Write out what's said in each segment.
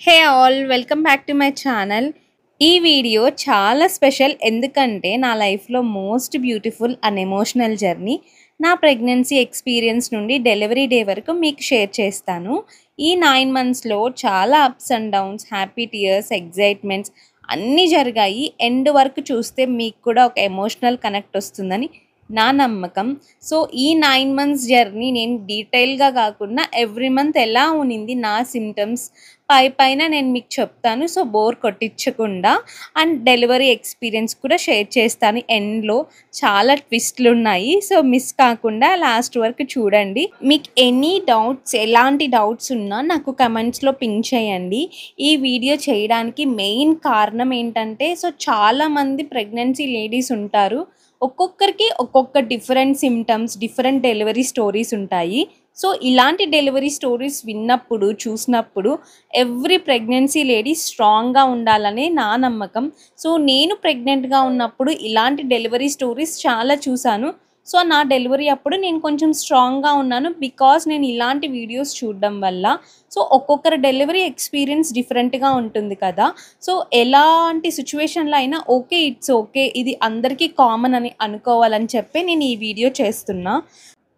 Hey all welcome back to my channel. ఈ video చాలా special ఎందుకంటే నా లైఫ్లో most beautiful and emotional journey నా ప్రెగ్నెన్సీ ఎక్స్పీరియన్స్ నుండి డెలివరీ డే వరకు మీకు షేర్ చేస్తాను. ఈ 9 మంత్స్లో చాలా ups and downs, happy tears, excitements అన్నీ జరిగాయి. ఎండ్ వరకు చూస్తే మీకు కూడా ఒక ఎమోషనల్ కనెక్ట్ వస్తుందని నా నమ్మకం. సో ఈ 9 మంత్స్ జర్నీ నేను డీటెయిల్గా కాకుండా ఎవ్రీ మంత్ ఎలా ఉనింది నా సిమ్టమ్స్ పైన నేను మీకు చెప్తాను. సో బోర్ కొట్టించకుండా అండ్ డెలివరీ ఎక్స్పీరియన్స్ కూడా షేర్ చేస్తాను. ఎండ్లో చాలా ట్విస్ట్లు ఉన్నాయి, సో మిస్ కాకుండా లాస్ట్ వరకు చూడండి. మీకు ఎనీ డౌట్స్, ఎలాంటి డౌట్స్ ఉన్నా నాకు కమెంట్స్లో పింక్ చేయండి. ఈ వీడియో చేయడానికి మెయిన్ కారణం ఏంటంటే, సో చాలామంది ప్రెగ్నెన్సీ లేడీస్ ఉంటారు. ఒక్కొక్కరికి ఒక్కొక్క different symptoms, different delivery stories ఉంటాయి. సో ఇలాంటి డెలివరీ స్టోరీస్ విన్నప్పుడు, చూసినప్పుడు ఎవ్రీ ప్రెగ్నెన్సీ లేడీ స్ట్రాంగ్గా ఉండాలనే నా నమ్మకం. సో నేను ప్రెగ్నెంట్గా ఉన్నప్పుడు ఇలాంటి డెలివరీ స్టోరీస్ చాలా చూశాను. సో నా డెలివరీ అప్పుడు నేను కొంచెం స్ట్రాంగ్గా ఉన్నాను బికాజ్ నేను ఇలాంటి వీడియోస్ చూడడం వల్ల. సో ఒక్కొక్కరి డెలివరీ ఎక్స్పీరియన్స్ డిఫరెంట్గా ఉంటుంది కదా. సో ఎలాంటి సిచ్యువేషన్లో అయినా ఓకే, ఇట్స్ ఓకే, ఇది అందరికీ కామన్ అని అనుకోవాలని చెప్పి నేను ఈ వీడియో చేస్తున్నా.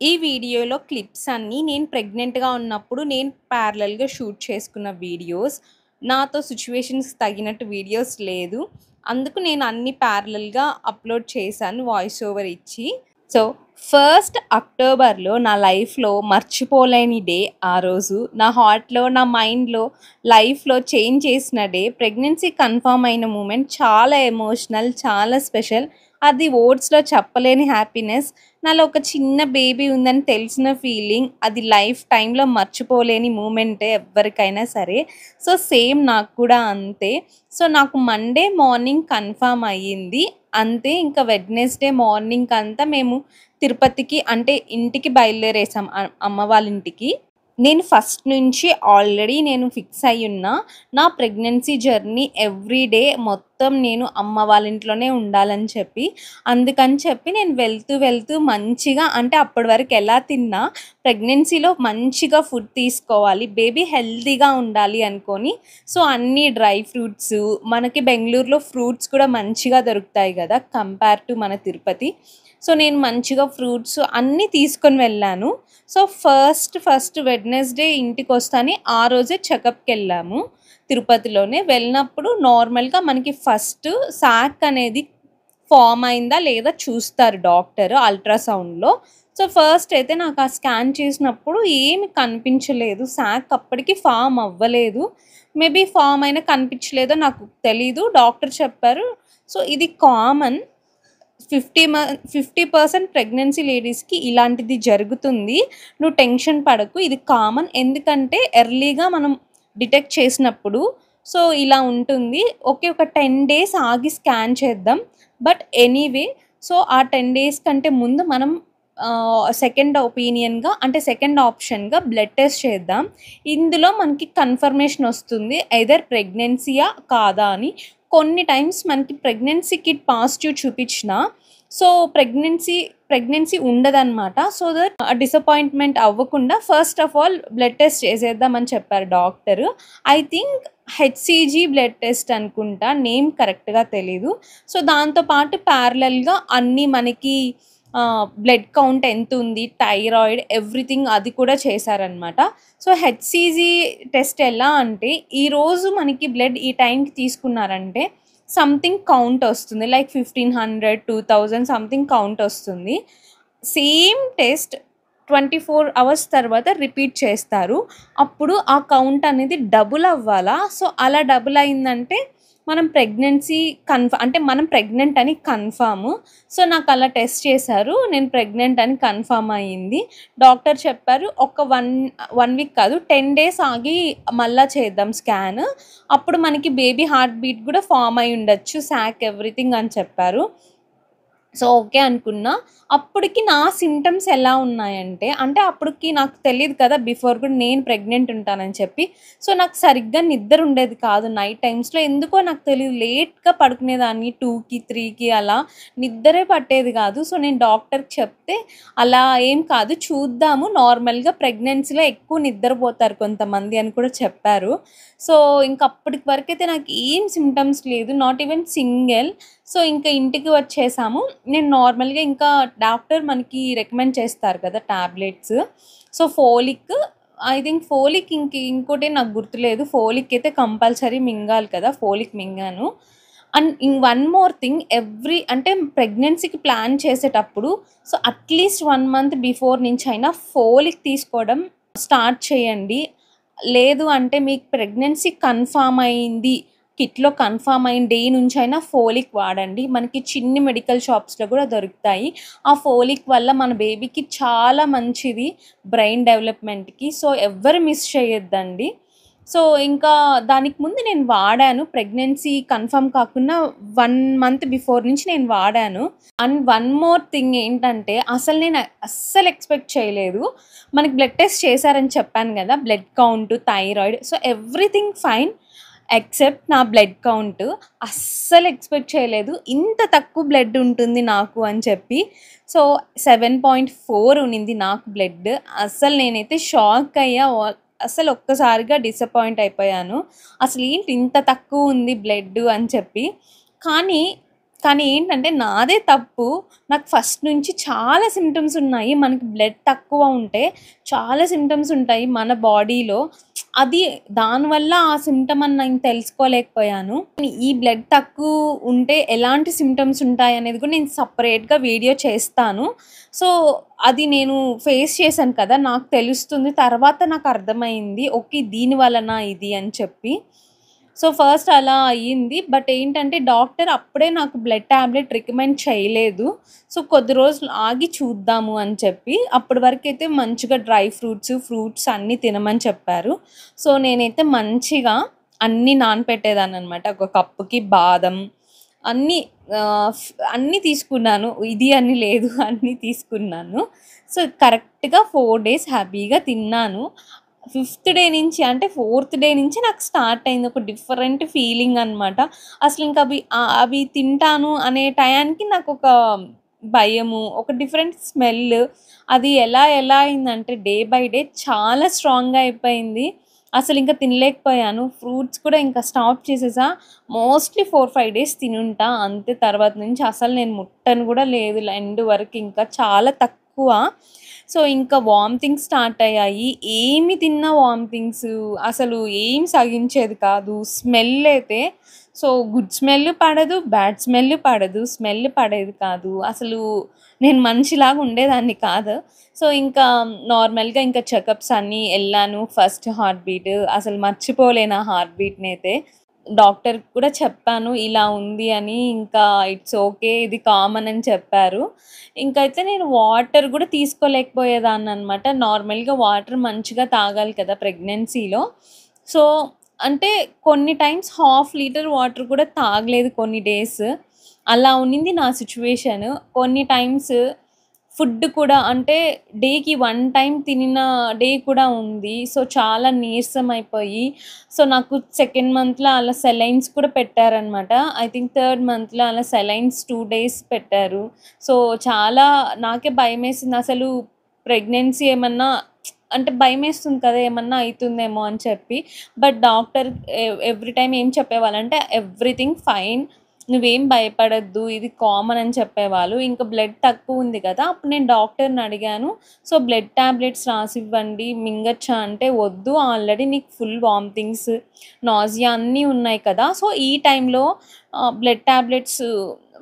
ఈ వీడియోలో క్లిప్స్ అన్నీ నేను ప్రెగ్నెంట్గా ఉన్నప్పుడు నేను ప్యారలల్గా షూట్ చేసుకున్న వీడియోస్. నాతో సిచ్యువేషన్స్ తగినట్టు వీడియోస్ లేదు, అందుకు నేను అన్ని ప్యారలల్గా అప్లోడ్ చేశాను వాయిస్ ఓవర్ ఇచ్చి. సో 1st అక్టోబర్లో నా లైఫ్లో మర్చిపోలేని డే. ఆ రోజు నా హార్ట్లో, నా మైండ్లో, లైఫ్లో చేంజ్ చేసిన డే. ప్రెగ్నెన్సీ కన్ఫర్మ్ అయిన మూమెంట్ చాలా ఎమోషనల్, చాలా స్పెషల్. అది వర్డ్స్లో చెప్పలేని హ్యాపీనెస్. నాలో ఒక చిన్న బేబీ ఉందని తెలిసిన ఫీలింగ్, అది లైఫ్ టైంలో మర్చిపోలేని మూమెంటే ఎవరికైనా సరే. సో సేమ్ నాకు కూడా అంతే. సో నాకు మండే మార్నింగ్ కన్ఫర్మ్ అయ్యింది అంతే. ఇంకా వెడ్నెస్డే మార్నింగ్ అంతా మేము తిరుపతికి, అంటే ఇంటికి బయలుదేరేసాం, అమ్మ వాళ్ళ ఇంటికి. నేను ఫస్ట్ నుంచి ఆల్రెడీ నేను ఫిక్స్ అయ్యి ఉన్నా, నా ప్రెగ్నెన్సీ జర్నీ ఎవ్రీ డే మొత్తం నేను అమ్మ వాళ్ళ ఇంట్లోనే ఉండాలని చెప్పి. అందుకని చెప్పి నేను వెళ్తూ మంచిగా, అంటే అప్పటి వరకు ఎలా తిన్నా ప్రెగ్నెన్సీలో మంచిగా ఫుడ్ తీసుకోవాలి, బేబీ హెల్తీగా ఉండాలి అనుకొని. సో అన్ని డ్రై ఫ్రూట్స్, మనకి బెంగళూరులో ఫ్రూట్స్ కూడా మంచిగా దొరుకుతాయి కదా కంపేర్ టు మన తిరుపతి. సో నేను మంచిగా ఫ్రూట్స్ అన్నీ తీసుకొని వెళ్ళాను. సో ఫస్ట్ వెడ్నెస్డే ఇంటికి వస్తానే ఆ రోజే చెకప్కి వెళ్ళాము తిరుపతిలోనే. వెళ్ళినప్పుడు నార్మల్గా మనకి ఫస్ట్ శాక్ అనేది ఫామ్ అయిందా లేదా చూస్తారు డాక్టర్ అల్ట్రాసౌండ్లో. సో ఫస్ట్ అయితే నాకు ఆ స్కాన్ చేసినప్పుడు ఏమి కనిపించలేదు, శాక్ అప్పటికి ఫామ్ అవ్వలేదు. మేబీ ఫామ్ అయినా కనిపించలేదో నాకు తెలీదు. డాక్టర్ చెప్పారు, సో ఇది కామన్, 50% ప్రెగ్నెన్సీ లేడీస్కి ఇలాంటిది జరుగుతుంది, నువ్వు టెన్షన్ పడకు, ఇది కామన్. ఎందుకంటే ఎర్లీగా మనం డిటెక్ట్ చేసినప్పుడు సో ఇలా ఉంటుంది. ఓకే, ఒక 10 days ఆగి స్కాన్ చేద్దాం. బట్ ఎనీవే, సో ఆ 10 days కంటే ముందు మనం సెకండ్ ఒపీనియన్గా, అంటే సెకండ్ ఆప్షన్గా బ్లడ్ టెస్ట్ చేద్దాం. ఇందులో మనకి కన్ఫర్మేషన్ వస్తుంది ఎయిదర్ ప్రెగ్నెన్సీయా కాదా అని. కొన్ని టైమ్స్ మనకి ప్రెగ్నెన్సీ కిట్ పాజిటివ్ చూపించినా సో ప్రెగ్నెన్సీ ఉండదన్నమాట. సో దట్ డిసప్పాయింట్మెంట్ అవ్వకుండా first of all blood test చేసేద్దామని చెప్పారు doctor. I think HCG blood test అనుకుంటా, నేమ్ కరెక్ట్గా తెలీదు. సో దాంతోపాటు ప్యారలల్గా అన్నీ మనకి బ్లడ్ కౌంట్ ఎంత ఉంది, థైరాయిడ్, ఎవ్రీథింగ్ అది కూడా చేశారనమాట. సో హెచ్సిజీ టెస్ట్ ఎలా అంటే, ఈరోజు మనకి బ్లడ్ ఈ టైంకి తీసుకున్నారంటే సంథింగ్ కౌంట్ వస్తుంది, లైక్ 1500, 2000 సంథింగ్ కౌంట్ వస్తుంది. సేమ్ టెస్ట్ 24 hours తర్వాత రిపీట్ చేస్తారు. అప్పుడు ఆ కౌంట్ అనేది డబుల్ అవ్వాలా. సో అలా డబుల్ అయిందంటే మనం ప్రెగ్నెన్సీ అంటే మనం ప్రెగ్నెంట్ అని కన్ఫామ్. సో నాకు అలా టెస్ట్ చేశారు, నేను ప్రెగ్నెంట్ అని కన్ఫామ్ అయ్యింది. డాక్టర్ చెప్పారు ఒక 1 week కాదు 10 days ఆగి మళ్ళా చేద్దాం స్కాన్, అప్పుడు మనకి బేబీ హార్ట్ బీట్ కూడా ఫామ్ అయి ఉండొచ్చు, శాక్ ఎవ్రీథింగ్ అని చెప్పారు. సో, ఓకే అనుకున్నా. అప్పటికి నా సింప్టమ్స్ ఎలా ఉన్నాయంటే, అంటే అప్పటికి నాకు తెలీదు కదా! బిఫోర్ కూడా నేను ప్రెగ్నెంట్ ఉంటానని చెప్పి. సో, నాకు సరిగ్గా నిద్ర ఉండేది కాదు నైట్ టైమ్స్‌లో. ఎందుకో నాకు తెలీదు. లేట్‌గా పడుకునేదాన్ని 2కి, 3కి అలా. నిద్రే పట్టేది కాదు. సో, నేను డాక్టర్‌కి చెప్తే, "అలా ఏం కాదు చూద్దాము. నార్మల్‌గా ప్రెగ్నెన్సీలో ఎక్కువ నిద్రపోతారు కొంతమంది" అని కూడా చెప్పారు. సో, ఇంక అప్పటికి వరకైతే నాకు ఏం సింప్టమ్స్ లేదు. Not even single. సో, ఇంక ఇంటికి వచ్చేసాము. నేను నార్మల్‌గా ఇంకా డాక్టర్ మనకి రికమెండ్ చేస్తారు కదా! Tablets. So, folic I think folic ఇంకోటి నాకు గుర్తులేదు. ఫోలిక్ అయితే కంపల్సరీ మింగాలి కదా! ఫోలిక్ మింగాను. అండ్ వన్ మోర్ థింగ్ అంటే ప్రెగ్నెన్సీకి ప్లాన్ చేసేటప్పుడు సో, అట్‌లీస్ట్ 1 మంత్ బిఫోర్ నుంచైనా ఫోలిక్ తీసుకోవడం స్టార్ట్ చేయండి. లేదు అంటే మీకు ప్రెగ్నెన్సీ కన్ఫర్మ్ అయింది. కిట్‌లో కన్ఫర్మ్ అయిన డే నుంచైనా ఫోలిక్ వాడండి. మనకి చిన్ని మెడికల్ షాప్స్‌లో గూడా దొరుకుతాయి. ఆ ఫోలిక్ వల్ల మన బేబీకి చాలా మంచిది బ్రెయిన్ డెవలప్‌మెంట్‌కి. సో, ఎవ్వరు మిస్ చేయొద్దండి. సో, ఇంకా దానికి ముందు నేను వాడాను. ప్రెగ్నెన్సీ కన్ఫర్మ్ కాకున్నా 1 మంత్ బిఫోర్ నుంచి నేను వాడాను. అండ్ వన్ మోర్ థింగ్ ఏంటంటే, నేను అస్సలు ఎక్స్‌పెక్ట్ చేయలేదు. మనకి బ్లడ్ టెస్ట్ చేశారని చెప్పాను గదా! Blood count, thyroid. So, everything fine. Except నా బ్లడ్ కౌంట్. అస్సలు ఎక్స్‌పెక్ట్ చేయలేదు. ఇంత తక్కువ బ్లడ్ ఉంటుంది నాకు అని చెప్పి. సో, 7.4 ఉన్నింది నాకు బ్లడ్. అస్సలు నేనైతే షాక్ అయ్యా. అసలు ఒక్కసారిగా డిసప్పాయింట్ అయిపోయాను. అసలేంటి ఇంత తక్కువ ఉంది బ్లడ్ అని చెప్పి. కానీ, కానీ ఏంటంటే నాదే తప్పు. నాకు ఫస్ట్ నుంచి చాలా సింప్టమ్స్ ఉన్నాయి. మనకి బ్లడ్ తక్కువ ఉంటే చాలా సింప్టమ్స్ ఉంటాయి మన బాడీలో. అది దానివల్ల ఆ సింప్టమ్ అని నేను తెలుసుకోలేకపోయాను. ఈ బ్లడ్ తక్కువ ఉంటే ఎలాంటి సింప్టమ్స్ ఉంటాయనేది కూడా నేను సెపరేట్‌గా వీడియో చేస్తాను. సో, అది నేను ఫేస్ చేశాను కదా! నాకు తెలుస్తుంది. తర్వాత నాకు అర్థమైంది. ఓకే. దీని వలన ఇది అని చెప్పి. సో, ఫస్ట్ అలా అయ్యింది. బట్ ఏంటంటే డాక్టర్ అప్పుడే నాకు బ్లడ్ టాబ్లెట్ రికమెండ్ చేయలేదు. సో, కొద్ది రోజులు ఆగి చూద్దాము అని చెప్పి. అప్పటి వరకైతే మంచిగా డ్రై ఫ్రూట్స్ అన్నీ తినమని చెప్పారు. సో, నేనైతే మంచిగా అన్నీ నానపెట్టేదాన్ననమాట. ఒక కప్పుకి బాదం అన్నీ ఆహ్, ఫ్ అన్నీ తీసుకున్నాను. ఇది అని లేదు అన్నీ తీసుకున్నాను. సో, కరెక్ట్‌గా 4 డేస్ హ్యాపీగా తిన్నాను. ఫిఫ్త్ డే నుంచి అంటే ఫోర్త్ డే నుంచి నాకు స్టార్ట్ అయింది. ఒక డిఫరెంట్ ఫీలింగ్ అనమాట. అసలింక అవి తింటాను అనే టయానికి నాకొక భయము, ఒక డిఫరెంట్ స్మెల్. అది ఎలా అయిందంటే డే బై డే చాలా స్ట్రాంగ్‌గా అయిపోయింది. అసలింక తినలేకపోయాను. ఫ్రూట్స్ కూడా ఇంకా స్టాప్ చేసేసా. మోస్ట్‌లీ 4, 5 డేస్ తినుంటా. అంతే తర్వాత నుంచి అసలు నేను ముట్టను గూడా లేదు ఎండ్ వరకు ఇంకా చాలా తక్కువ. సో, ఇంకా వామిటింగ్స్ స్టార్ట్ అయ్యాయి. ఏమి తిన్నా వామిటింగ్స్. అసలు ఏం సహించేది కాదు. స్మెల్ అయితే సో, గుడ్ స్మెల్ పడదు, బ్యాడ్ స్మెల్ పడదు. స్మెల్ పడేది కాదు. అసలు నేను మనిషిలాగా ఉండేదాన్ని కాదు. సో, ఇంకా నార్మల్‌గా ఇంకా చెకప్స్ అన్నీ ఎళ్ళాను. ఫస్ట్ హార్ట్ బీట్ అసలు మర్చిపోలేను ఆ హార్ట్ బీట్‌నైతే. డాక్టర్‌కి కూడా చెప్పాను ఇలా ఉంది అని. ఇంకా ఇట్స్ ఓకే. ఇది కామన్ అని చెప్పారు. ఇంకైతే నేను వాటర్ గూడా తీసుకోలేకపోయేదాన్ననమాట. నార్మల్‌గా వాటర్ మంచిగా తాగాలి కదా! ప్రెగ్నెన్సీలో. సో, అంటే కొన్ని టైమ్స్ హాఫ్ లీటర్ వాటర్ కూడా తాగలేదు కొన్ని డేస్. అలా ఉన్నింది నా సిట్యుయేషన్. కొన్ని టైమ్స్ ఫుడ్ కూడా అంటే డేకి 1 టైమ్ తినిన డే కూడా ఉంది. సో, చాలా నీరసం అయిపోయి సో, నాకు సెకండ్ మంత్‌లో అలా సెలైన్స్ కూడా పెట్టారనమాట. ఐ థింక్ థర్డ్ మంత్‌లో అలా సెలైన్స్ 2 డేస్ పెట్టారు. సో, చాలా నాకే భయమేసింది. అసలు ప్రెగ్నెన్సీ ఏమన్నా అంటే భయమేస్తుంది కదా! ఏమన్నా అయితుందేమో అని చెప్పి. బట్ డాక్టర్ ఎవ్రీ టైమ్ ఏం చెప్పేవాళ్ళంటే, "ఎవ్రీథింగ్ ఫైన్. నువ్వేం భయపడొద్దు. ఇది కామన్" అని చెప్పేవాళ్ళు. ఇంకా బ్లడ్ తక్కువుంది కదా! అప్పుడు నేను డాక్టర్‌ని అడిగాను. సో, బ్లడ్ టాబ్లెట్స్ రాసివ్వండి. మింగొచ్చా అంటే, "వద్దు. ఆల్రెడీ నీకు ఫుల్ వామిటింగ్స్, నాసియా అన్నీ ఉన్నాయి కదా! సో, ఈ టైంలో బ్లడ్ టాబ్లెట్స్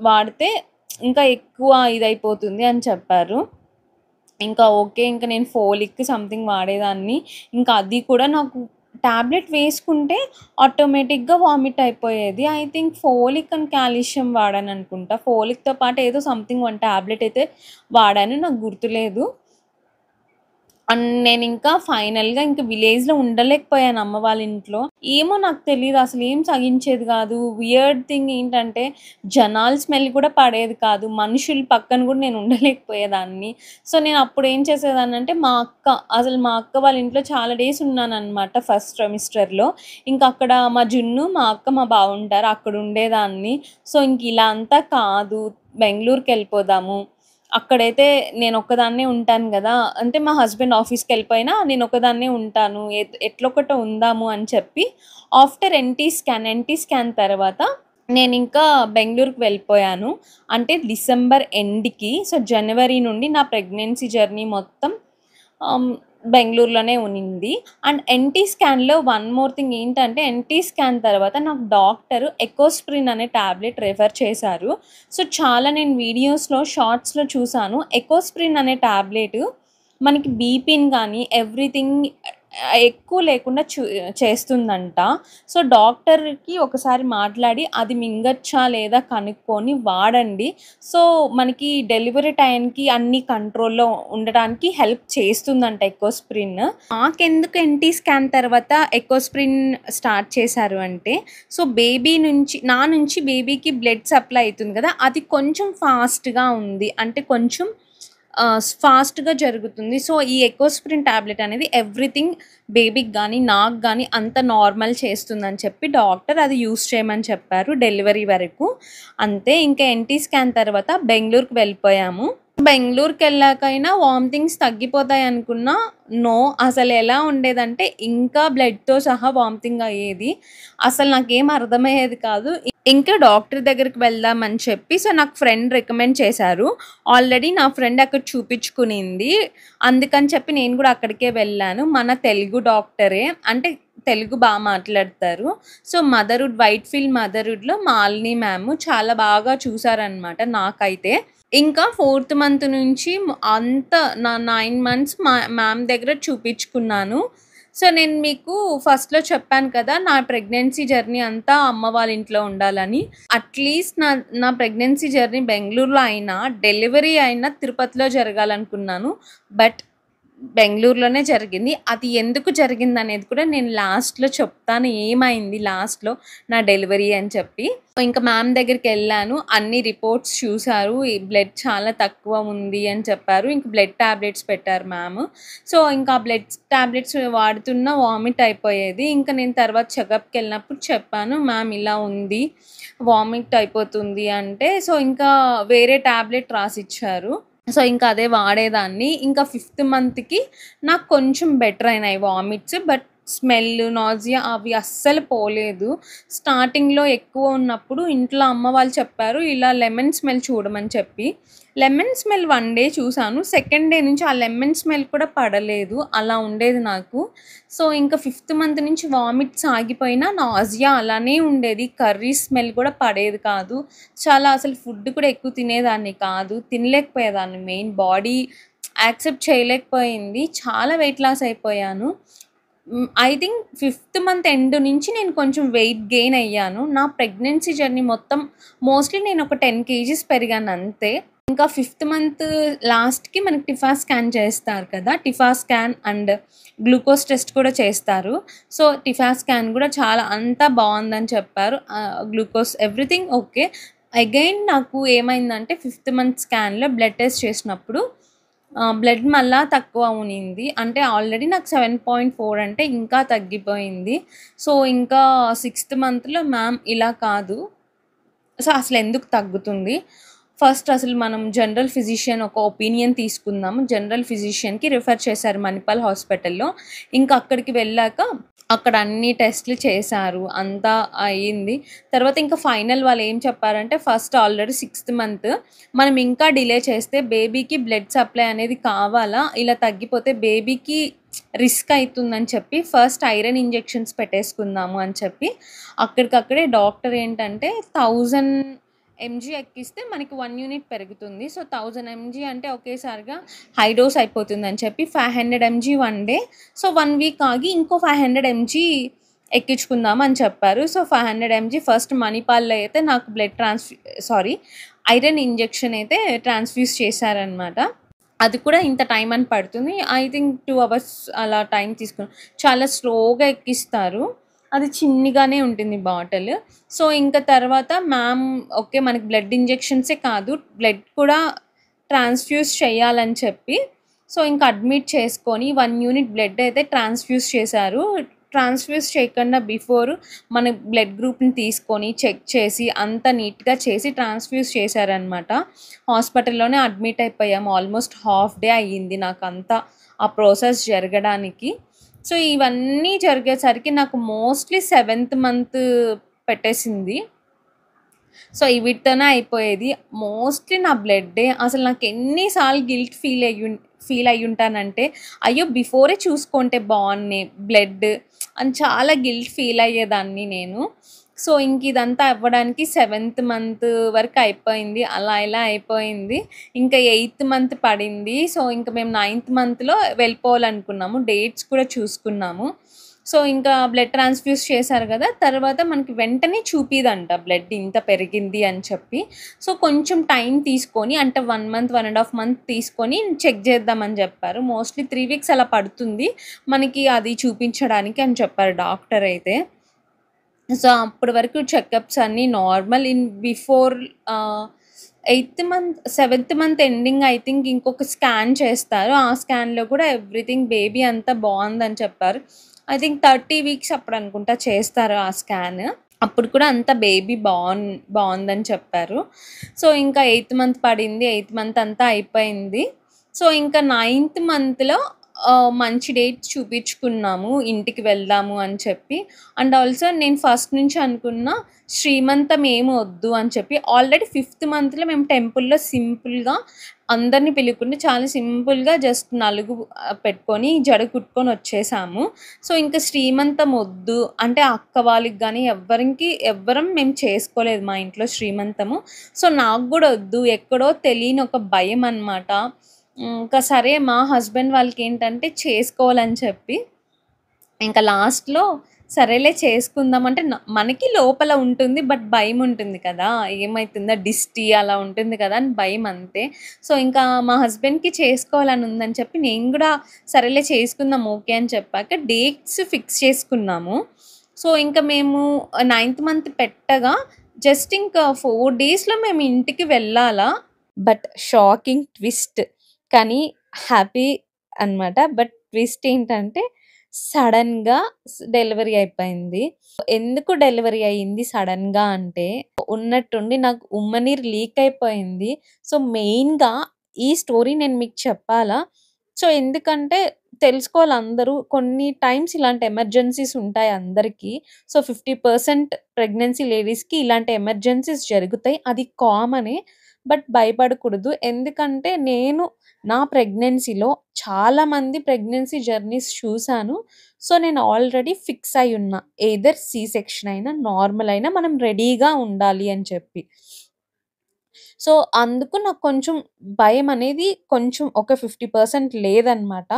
వాడితే ఇంకా ఎక్కువ ఇదైపోతుంది" అని చెప్పారు. ఇంకా ఓకే. ఇంక నేను ఫోలిక్ సంథింగ్ వాడేదాన్ని. ఇంకా అది కూడా నాకు టాబ్లెట్ వేసుకుంటే ఆటోమేటిక్‌గా వామిట్ అయిపోయేది. I think folic and calcium వాడాననుకుంటా. ఫోలిక్‌తో పాటు ఏదో సంథింగ్ 1 టాబ్లెట్ అయితే వాడాను. నాకు గుర్తులేదు. అండ్ నేనింకా ఫైనల్‌గా ఇంక విలేజ్‌లో ఉండలేకపోయాను అమ్మ వాళ్ళ ఇంట్లో. ఏమో నాకు తెలీదు అసలేం సగించేది గాదు. వియర్డ్ థింగ్ ఏంటంటే జనాల స్మెల్ కూడా పడేది కాదు. మనుషులు పక్కన గూడా నేను ఉండలేకపోయేదాన్ని. సో, నేనప్పుడు ఏం చేసేదాన్నంటే మా అక్క వాళ్ళ ఇంట్లో చాలా డేస్ ఉన్నాననమాట ఫస్ట్ సెమిస్టర్‌లో. ఇంకక్కడ మా జున్ను, మా అక్క, మా బావ ఉంటారు. అక్కడుండేదాన్ని. సో, ఇలా అంతా కాదు బెంగుళూరుకెళ్ళిపోదాము. అక్కడైతే నేనొక్కదాన్నే ఉంటాను గదా! అంటే మా హస్బెండ్ ఆఫీస్‌కెళ్ళిపోయినా నేనొక్కదాన్నే ఉంటాను. ఎట్లొకట ఉందాము అని చెప్పి ఆఫ్టర్ ఎన్‌టీ స్కాన్ తర్వాత నేనింకా బెంగుళూరుకి వెళ్ళిపోయాను. అంటే డిసెంబర్ ఎండ్‌కి. సో, జనవరి నుండి నా ప్రెగ్నెన్సీ జర్నీ మొత్తం ఆహ్, బెంగుళూరులోనే ఉనింది. అండ్ ఎన్‌టీ స్కాన్‌లో వన్ మోర్ థింగ్ ఏంటంటే, ఎన్‌టీ స్కాన్ తర్వాత నాకు డాక్టరు ఎకోస్ప్రిన్ అనే టాబ్లెట్ రిఫర్ చేశారు. సో, చాలా నేను వీడియోస్‌లో, షార్ట్స్‌లో చూసాను. ఎకోస్ప్రిన్ అనే టాబ్లెటు మనకి బీపీని గానీ, ఎవ్రీథింగ్ ఎక్కువ లేకుండా చేస్తుందంట. సో, డాక్టర్‌కి ఒకసారి మాట్లాడి అది మింగొచ్చా లేదా కనుక్కొని వాడండి. సో, మనకి డెలివరీ టైంకి అన్నీ కంట్రోల్‌లో ఉండడానికి హెల్ప్ చేస్తుందంట ఎకోస్ప్రిన్. నాకెందుకు ఎన్‌టీ స్కాన్ తర్వాత ఎకోస్ప్రిన్ స్టార్ట్ చేశారు అంటే, సో, నా నుంచి బేబీకి బ్లడ్ సప్లై అయితుంది గదా! అది కొంచెం ఫాస్ట్‌గా ఉంది. అంటే కొంచెం ఫాస్ట్‌గా జరుగుతుంది. సో, ఈ ఎకోస్ప్రిన్ టాబ్లెట్ అనేది ఎవ్రీథింగ్ బేబీకి గానీ, నాకు గానీ అంత నార్మల్ చేస్తుందని చెప్పి డాక్టర్ అది యూజ్ చేయమని చెప్పారు డెలివరీ వరకు. అంతే ఇంకా ఎన్‌టీ స్కాన్ తర్వాత బెంగుళూరుకి వెళ్ళిపోయాము. బెంగుళూరుకెళ్ళాకైనా వామిటింగ్స్ తగ్గిపోతాయనుకున్నా, నో. అసలెలా ఉండేదంటే, ఇంకా బ్లడ్‌తో సహా వామిటింగ్ అయ్యేది. అసలు నాకేం అర్థమయ్యేది కాదు. ఇంకా డాక్టర్ దగ్గరికి వెళ్దామని చెప్పి సో, నాకు ఫ్రెండ్ రికమెండ్ చేశారు. ఆల్రెడీ నా ఫ్రెండ్ అక్కడ చూపిచ్చుకునింది. అందుకని చెప్పి నేను గూడా అక్కడికే వెళ్ళాను. మన తెలుగు డాక్టరే. అంటే తెలుగు మాట్లాడతారు. సో, వైట్‌ఫీల్డ్ మదర్‌హుడ్‌లో మాలిని మ్యామ్ చాలా బాగా చూసారనమాట నాకైతే. ఇంకా ఫోర్త్ మంత్ నుంచి అంతా 9 మంత్స్ మ్యామ్ దగ్గర చూపిచ్చుకున్నాను. సో, నేను మీకు ఫస్ట్‌లో చెప్పాను కదా! నా ప్రెగ్నెన్సీ జర్నీ అంతా అమ్మ వాళ్ళ ఇంట్లో ఉండాలని. అట్‌లీస్ట్ నా ప్రెగ్నెన్సీ జర్నీ బెంగుళూరులో అయినా, డెలివరీ అయినా తిరుపతిలో జరగాలనుకున్నాను. బట్ బెంగుళూరులోనే జరిగింది. అది ఎందుకు జరిగిందనేది కూడా నేను లాస్ట్‌లో చెప్తాను. ఏమైంది లాస్ట్‌లో నా డెలివరీ అని చెప్పి. ఇంకా మ్యామ్ దగ్గరికెళ్ళాను. అన్ని రిపోర్ట్స్ చూసారు. ఈ బ్లడ్ చాలా తక్కువ ఉంది అని చెప్పారు. ఇంక బ్లడ్ టాబ్లెట్స్ పెట్టారు మ్యామ్. సో, ఇంకా బ్లడ్ టాబ్లెట్స్ వాడుతున్నా వామిట్ అయిపోయేది. ఇంక నేను తర్వాత చెకప్‌కెళ్ళినప్పుడు చెప్పాను. మ్యామ్ ఇలా ఉంది. వామిట్ అయిపోతుంది అంటే, సో, ఇంకా వేరే టాబ్లెట్ రాసిచ్చారు. సో, ఇంకా అదే వాడేదాన్ని. ఇంకా ఫిఫ్త్ మంత్‌కి నాకు కొంచెం బెటర్ అయినాయి వామిట్స్. బట్ స్మెల్, నాజియా అవి అస్సలు పోలేదు. స్టార్టింగ్‌లో ఎక్కువ ఉన్నప్పుడు ఇంట్లో అమ్మ వాళ్ళు చెప్పారు, ఇలా లెమన్ స్మెల్ చూడమని చెప్పి. లెమన్ స్మెల్ 1 డే చూసాను. సెకండ్ డే నుంచి ఆ లెమన్ స్మెల్ కూడా పడలేదు. అలా ఉండేది నాకు. సో, ఇంకా ఫిఫ్త్ మంత్ నుంచి వామిట్స్ ఆగిపోయినా నాజియా అలానే ఉండేది. కర్రీ స్మెల్ కూడా పడేది కాదు. చాలా అసలు ఫుడ్ కూడా ఎక్కువ తినేదాన్ని కాదు. తినలేకపోయేదాన్ని మెయిన్ బాడీ యాక్సెప్ట్ చేయలేకపోయింది. చాలా వెయిట్ లాస్ అయిపోయాను. I think fifth month end నుంచి నేను కొంచెం వెయిట్ గెయిన్ అయ్యాను. నా ప్రెగ్నెన్సీ జర్నీ మొత్తం మోస్ట్‌లీ నేను ఒక 10 కేజీస్ పెరిగాను అంతే. ఇంకా ఫిఫ్త్ మంత్ లాస్ట్‌కి మనకి టిఫా స్కాన్ చేస్తారు కదా! TIFFA scan and glucose test కూడా చేస్తారు. సో, టిఫా స్కాన్ కూడా చాలా అంతా బావుందని చెప్పారు. Glucose everything okay. అగైన్ నాకు ఏమైందంటే ఫిఫ్త్ మంత్ స్కాన్‌లో బ్లడ్ టెస్ట్ చేసినప్పుడు బ్లడ్ మళ్ళా తక్కువ ఉనింది. అంటే ఆల్రెడీ నాకు 7.4 అంటే ఇంకా తగ్గిపోయింది. సో, ఇంకా సిక్స్త్ మంత్‌లో మ్యామ్ ఇలా కాదు. సో, అసలెందుకు తగ్గుతుంది? ఫస్ట్ అసలు మనం జనరల్ ఫిజిషియన్ ఒక ఒపీనియన్ తీసుకుందాము. జనరల్ ఫిజిషియన్‌కి రిఫర్ చేశారు మణిపాల్ హాస్పిటల్‌లో. ఇంకా అక్కడికి వెళ్ళాక అక్కడ అన్ని టెస్ట్‌లు చేశారు. అంతా అయింది. తర్వాత ఇంకా ఫైనల్ వాళ్ళు ఏం చెప్పారంటే ఫస్ట్ ఆల్రెడీ సిక్స్త్ మంత్ మనం ఇంకా డిలే చేస్తే బేబీకి బ్లడ్ సప్లై అనేది కావాలా? ఇలా తగ్గిపోతే బేబీకి రిస్క్ అయితుందని చెప్పి ఫస్ట్ ఐరన్ ఇంజెక్షన్స్ పెట్టేసుకుందాము అని చెప్పి అక్కడికక్కడే డాక్టర్ ఏంటంటే 1000 ఎంజీ ఎక్కిస్తే మనకి 1 యూనిట్ పెరుగుతుంది. సో, 1000 ఎంజీ అంటే ఒకేసారిగా హై డోస్ అయిపోతుందని చెప్పి 500 ఎంజీ 1 డే. సో, 1 వీక్ ఆగి ఇంకో 500 ఎంజీ ఎక్కించుకుందాం అని చెప్పారు. సో, 500 ఎంజీ ఫస్ట్ మణిపాల్‌లో అయితే నాకు ఐరన్ ఇంజెక్షన్ అయితే ట్రాన్స్‌ఫ్యూజ్ చేశారనమాట. అది కూడా ఇంత టైం అని పడుతుంది. ఐ థింక్ 2 అవర్స్ అలా టైం తీసుకొని చాలా స్లోగా ఎక్కిస్తారు. అది చిన్నగానే ఉంటుంది బాటిల్. సో, ఇంక తర్వాత మ్యామ్ ఓకే. మనకి బ్లడ్ ఇంజెక్షన్సే కాదు, బ్లడ్ కూడా ట్రాన్స్‌ఫ్యూజ్ చేయాలని చెప్పి, సో, ఇంక అడ్మిట్ చేసుకొని 1 యూనిట్ బ్లడ్ అయితే ట్రాన్స్‌ఫ్యూజ్ చేశారు. ట్రాన్స్‌ఫ్యూజ్ చేయకుండా బిఫోర్ మన బ్లడ్ గ్రూప్‌ని తీసుకొని చెక్ చేసి అంతా నీట్‌గా చేసి ట్రాన్స్‌ఫ్యూజ్ చేశారనమాట. హాస్పిటల్‌లోనే అడ్మిట్ అయిపోయాము. ఆల్మోస్ట్ హాఫ్ డే అయ్యింది నాకంతా ఆ ప్రాసెస్ జరగడానికి. సో, ఇవన్నీ జరిగేసరికి నాకు మోస్ట్‌లీ 7థ్ మంత్ పెట్టేసింది. సో, వీటితోనే అయిపోయేది. మోస్ట్‌లీ నా బ్లడ్డే అసలు నాకు ఎన్ని సార్లు గిల్ట్ ఫీల్ అయ్యుంటానంటే, అయ్యో! బిఫోరే చూసుకుంటే బావున్నే బ్లడ్ అని చాలా గిల్ట్ ఫీల్ అయ్యేదాన్ని నేను. సో, ఇంక ఇదంతా అవ్వడానికి 7థ్ మంత్ వరకు అయిపోయింది. అలా ఇలా అయిపోయింది. ఇంకా 8థ్ మంత్ పడింది. సో, ఇంక మేము 9థ్ మంత్‌లో వెళ్ళిపోవాలనుకున్నాము. డేట్స్ కూడా చూసుకున్నాము. సో, ఇంకా బ్లడ్ ట్రాన్స్‌ఫ్యూజ్ చేశారు గదా! తర్వాత మనకి వెంటనే చూపియదంట బ్లడ్ ఇంత పెరిగింది అని చెప్పి. సో, కొంచెం టైం తీసుకొని అంటే 1 మంత్, 1 ½ మంత్ తీసుకొని చెక్ చేద్దామని జెప్పారు. మోస్ట్‌లీ 3 వీక్స్ అలా పడుతుంది మనకి అది చూపించడానికి అని చెప్పారు డాక్టర్ అయితే. సో, అప్పటి వరకు చెకప్స్ అన్నీ నార్మల్. బిఫోర్ 7థ్ మంత్ ఎండింగ్ ఐ థింక్ ఇంకొక స్కాన్ చేస్తారు. ఆ స్కాన్‌లో కూడా ఎవ్రీథింగ్ బేబీ అంతా బావుందని చెప్పారు. ఐ థింక్ 30 వీక్స్ అప్పుడనుకుంటా చేస్తారు ఆ స్కాన్. అప్పుడు కూడా అంతా బేబీ బావుందని చెప్పారు. సో, ఇంకా 8థ్ మంత్ పడింది. 8థ్ మంత్ అంతా అయిపోయింది. సో, ఇంకా 9థ్ మంత్‌లో మంచి డేట్ చూపించుకున్నాము. ఇంటికి వెళ్దాము అని చెప్పి. అండ్ ఆల్సో నేను ఫస్ట్ నుంచి అనుకున్న శ్రీమంతం ఏమి వద్దు అని చెప్పి ఆల్రెడీ 5థ్ మంత్‌లో మేము టెంపుల్‌లో సింపుల్‌గా అందరిని పిలవకుండా చాలా సింపుల్‌గా జస్ట్ నలుగు పెట్టుకొని జడ కుట్టుకొని వచ్చేసాము. సో, ఇంక శ్రీమంతం వద్దు అంటే అక్క వాళ్ళకి గానీ ఎవ్వరం మేము చేసుకోలేదు మా ఇంట్లో శ్రీమంతము. సో, నాకు గూడా వద్దు ఎక్కడో తెలియని ఒక భయం అనమాట. ఇంకా సరే మా హస్బెండ్ వాళ్ళకేంటంటే చేసుకోవాలని చెప్పి ఇంకా లాస్ట్‌లో సరేలే చేసుకుందాం అంటే మనకి లోపల ఉంటుంది. బట్ భయముంటుంది కదా! ఏమైతుందా దిష్టి అలా ఉంటుంది కదా! అని భయం అంతే. సో, ఇంకా మా హస్బెండ్‌కి చేసుకోవాలని ఉందని చెప్పి నేను గూడా సరేలే చేసుకుందాం ఓకే అని చెప్పాక డేట్స్ ఫిక్స్ చేసుకున్నాము. సో, ఇంకా మేము 9థ్ మంత్ పెట్టగా జస్ట్ ఇంకా 4 డేస్‌లో మేము ఇంటికి వెళ్ళాలా. బట్ షాకింగ్ ట్విస్ట్ కానీ హ్యాపీ అనమాట. బట్ ట్విస్ట్ ఏంటంటే సడెన్‌గా డెలివరీ అయిపోయింది. ఎందుకు డెలివరీ అయింది సడెన్‌గా అంటే, ఉన్నట్టుండి నాకు ఉమ్మనీరు లీక్ అయిపోయింది. సో, మెయిన్‌గా ఈ స్టోరీ నేను మీకు చెప్పాలా? సో, ఎందుకంటే తెలుసుకోవాలి అందరూ. కొన్ని టైమ్స్ ఇలాంటి ఎమర్జెన్సీస్ ఉంటాయి అందరికీ. సో, 50% ప్రెగ్నెన్సీ లేడీస్‌కి ఇలాంటి ఎమర్జెన్సీస్ జరుగుతాయి. అది కామనే. బట్ భయపడకూడదు. ఎందుకంటే నేను నా ప్రెగ్నెన్సీలో చాలామంది ప్రెగ్నెన్సీ జర్నీస్ చూసాను. సో, నేను ఆల్రెడీ ఫిక్స్ అయ్యున్నా. ఎయిదర్ సి సెక్షన్ అయినా, నార్మల్ అయినా మనం రెడీగా ఉండాలి అని చెప్పి. సో, అందుకు నాకు కొంచెం భయమనేది కొంచెం ఒక 50% లేదనమాట.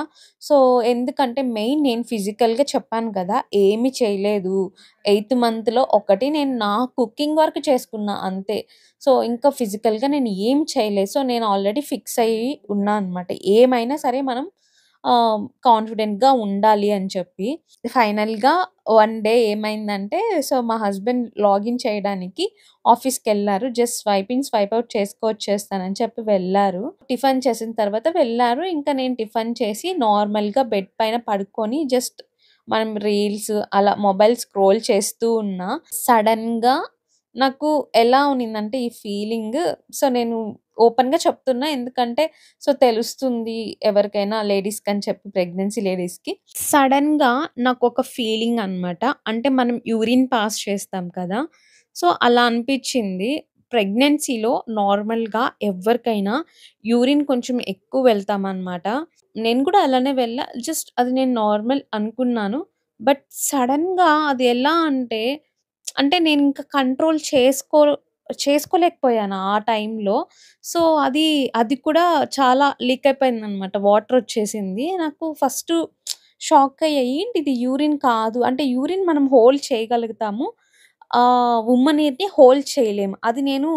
సో, ఎందుకంటే మెయిన్ నేను ఫిజికల్‌గా చెప్పాను గదా! ఏమి చేయలేదు. 8థ్ మంత్‌లో ఒకటి నేను నా కుకింగ్ వర్క్ చేసుకున్నా అంతే. సో, ఇంకా ఫిజికల్‌గా నేను ఏం చేయలేదు. సో, నేను ఆల్రెడీ ఫిక్స్ అయ్యి ఉన్నా అనమాట. ఏమైనా సరే మనం కాన్ఫిడెంట్‌గా ఉండాలి అని చెప్పి. ఫైనల్‌గా వన్ డే ఏమైందంటే, సో, మా హస్బెండ్ లాగిన్ చేయడానికి ఆఫీస్‌కెళ్లారు. జస్ట్ స్వైప్ ఔట్ చేసుకొచ్చేస్తానని చెప్పి వెళ్లారు. టిఫిన్ చేసిన తర్వాత వెళ్లారు. ఇంకా నేను టిఫిన్ చేసి నార్మల్‌గా బెడ్ పైన పడుకొని జస్ట్ మనం రీల్స్ అలా మొబైల్ స్క్రోల్ చేస్తూ ఉన్నా. సడెన్‌గా నాకు ఎలా ఉన్నిందంటే ఈ ఫీలింగ్. సో, నేను ఓపెన్‌గా చెప్తున్నా. ఎందుకంటే సో, తెలుస్తుంది ఎవరికైనా లేడీస్‌కని చెప్పి ప్రెగ్నెన్సీ లేడీస్‌కి. సడెన్‌గా నాకొక ఫీలింగ్ అనమాట. అంటే మనం యూరిన్ పాస్ చేస్తాం కదా! సో, అలా అనిపిచ్చింది. ప్రెగ్నెన్సీలో నార్మల్‌గా ఎవ్వరికైనా యూరిన్ కొంచెం ఎక్కువ వెళ్తామనమాట. నేను కూడా అలానే వెళ్ళా. జస్ట్ అది నేను నార్మల్ అనుకున్నాను. బట్ సడెన్‌గా అది ఎలా అంటే, అంటే నేనింక కంట్రోల్ చేసుకోలేకపోయాను ఆ టైంలో. సో, అది కూడా చాలా లీక్ అయిపోయిందనమాట. వాటరొచ్చేసింది. నాకు ఫస్టు షాక్ అయ్యా. ఏంటిది యూరిన్ కాదు. అంటే యూరిన్ మనం హోల్డ్ చేయగలుగుతాము. ఉమ్మనీరుని హోల్డ్ చేయలేము. అది నేను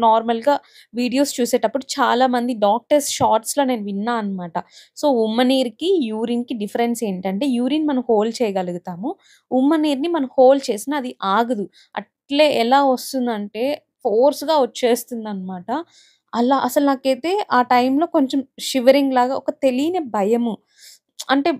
నార్మల్‌గా వీడియోస్ చూసేటప్పుడు చాలామంది డాక్టర్స్ షార్ట్స్‌లో నేను విన్నా అనమాట. సో, ఉమ్మనీరుకి, యూరిన్‌కి డిఫరెన్స్ ఏంటంటే, యూరిన్ మనం హోల్డ్ చేయగలుగుతాము. ఉమ్మనీరుని మనం హోల్డ్ చేసినా అది ఆగదు. అట్లే ఎలా వస్తుందంటే ఫోర్స్‌గా వచ్చేస్తుందనమాట. అలా అసలు నాకైతే ఆ టైంలో కొంచెం షివరింగ్ లాగా ఒక తెలియని భయము. అంటే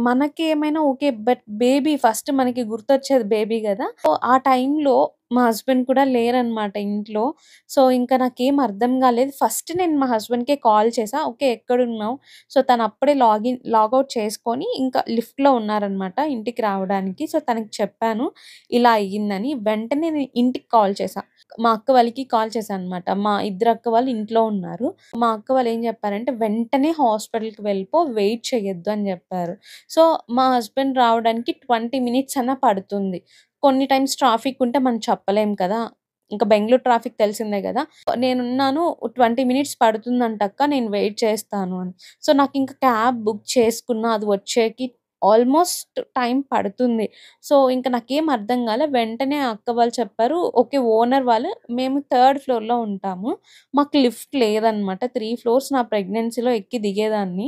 మనకేమైనా ఓకే. బట్ బేబీ ఫస్ట్ మనకి గుర్తొచ్చేది బేబీ గదా! సో, ఆ టైంలో మా హస్బెండ్ కూడా లేరనమాట ఇంట్లో. సో, ఇంక నాకేం అర్థం గాలేదు. ఫస్ట్ నేను మా హస్బెండ్‌కే కాల్ చేశా. "ఓకే. ఎక్కడున్నావు?" సో, తనప్పుడే లాగౌట్ చేసుకొని ఇంకా లిఫ్ట్‌లో ఉన్నారనమాట ఇంటికి రావడానికి. సో, తనకి చెప్పాను ఇలా అయ్యిందని. వెంటనే నేను ఇంటికి కాల్ చేశా. మా అక్క వాళ్ళకి కాల్ చేశాననమాట. మా ఇద్దరు అక్క వాళ్ళు ఇంట్లో ఉన్నారు. మా అక్క వాళ్ళేం జెప్పారంటే, "వెంటనే హాస్పిటల్‌కి వెళ్ళిపో, వెయిట్ చేయొద్దు" అని జెప్పారు. సో, మా హస్బెండ్ రావడానికి 20 మినిట్స్ అన్నా పడుతుంది. కొన్ని టైమ్స్ ట్రాఫిక్ ఉంటే మనం చెప్పలేం కదా! ఇంక బెంగుళూరు ట్రాఫిక్ తెలిసిందే గదా! నేనున్నాను 20 మినిట్స్ పడుతుందంటక్క నేను వెయిట్ చేస్తాను అని. సో, నాకింక క్యాబ్ బుక్ చేసుకున్నా అది వచ్చేకి ఆల్‌మోస్ట్ టైం పడుతుంది. సో, ఇంక నాకేం అర్థం గాలే. వెంటనే అక్క వాళ్ళు చెప్పారు, "ఓకే. ఓనర్ వాళ్ళు మేము థర్డ్ ఫ్లోర్‌లో ఉంటాము. మాకు లిఫ్ట్ లేదనమాట. 3 ఫ్లోర్స్ నా ప్రెగ్నెన్సీలో ఎక్కి దిగేదాన్ని.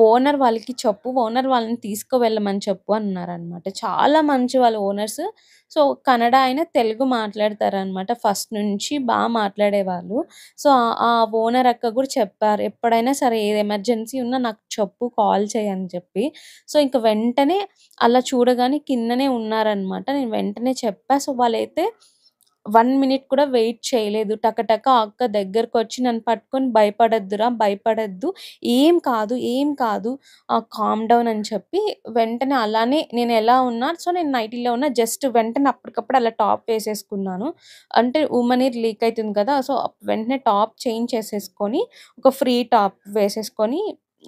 ఓనర్ వాళ్ళకి చెప్పు. ఓనర్ వాళ్ళని తీసుకువెళ్ళమని చెప్పు" అన్నారనమాట. చాలా మంచి వాళ్ళు ఓనర్స్. సో, కన్నడ ఆయన తెలుగు మాట్లాడతారనమాట. ఫస్ట్ నుంచి మాట్లాడేవాళ్ళు. సో, ఆ ఓనర్ అక్క గూడా చెప్పారు. "ఎప్పుడైనా సరే ఏది ఎమర్జెన్సీ ఉన్నా నాకు చెప్పు. కాల్ చెయి" అని చెప్పి. సో, ఇంక వెంటనే అలా చూడగానే కిందనే ఉన్నారనమాట. నేను వెంటనే చెప్పా. సో, వాళ్ళైతే 1 మినిట్ కూడా వెయిట్ చేయలేదు. టకటక ఆ అక్క దగ్గరకొచ్చి నన్ను పట్టుకొని "భయపడొద్దురా, భయపడొద్దు. ఏం కాదు, ఏం కాదు. కామ్ డౌన్" అని చెప్పి వెంటనే అలానే నేనెలా ఉన్నా సో, నేను నైటీలో ఉన్నా. జస్ట్ వెంటనే అప్పటికప్పుడు అలా టాప్ వేసేసుకున్నాను. అంటే ఉమ్మనీరు లీక్ అయితుంది కదా! సో, వెంటనే టాప్ చేంజ్ చేసేసుకొని, ఒక ఫ్రీ టాప్ వేసేసుకొని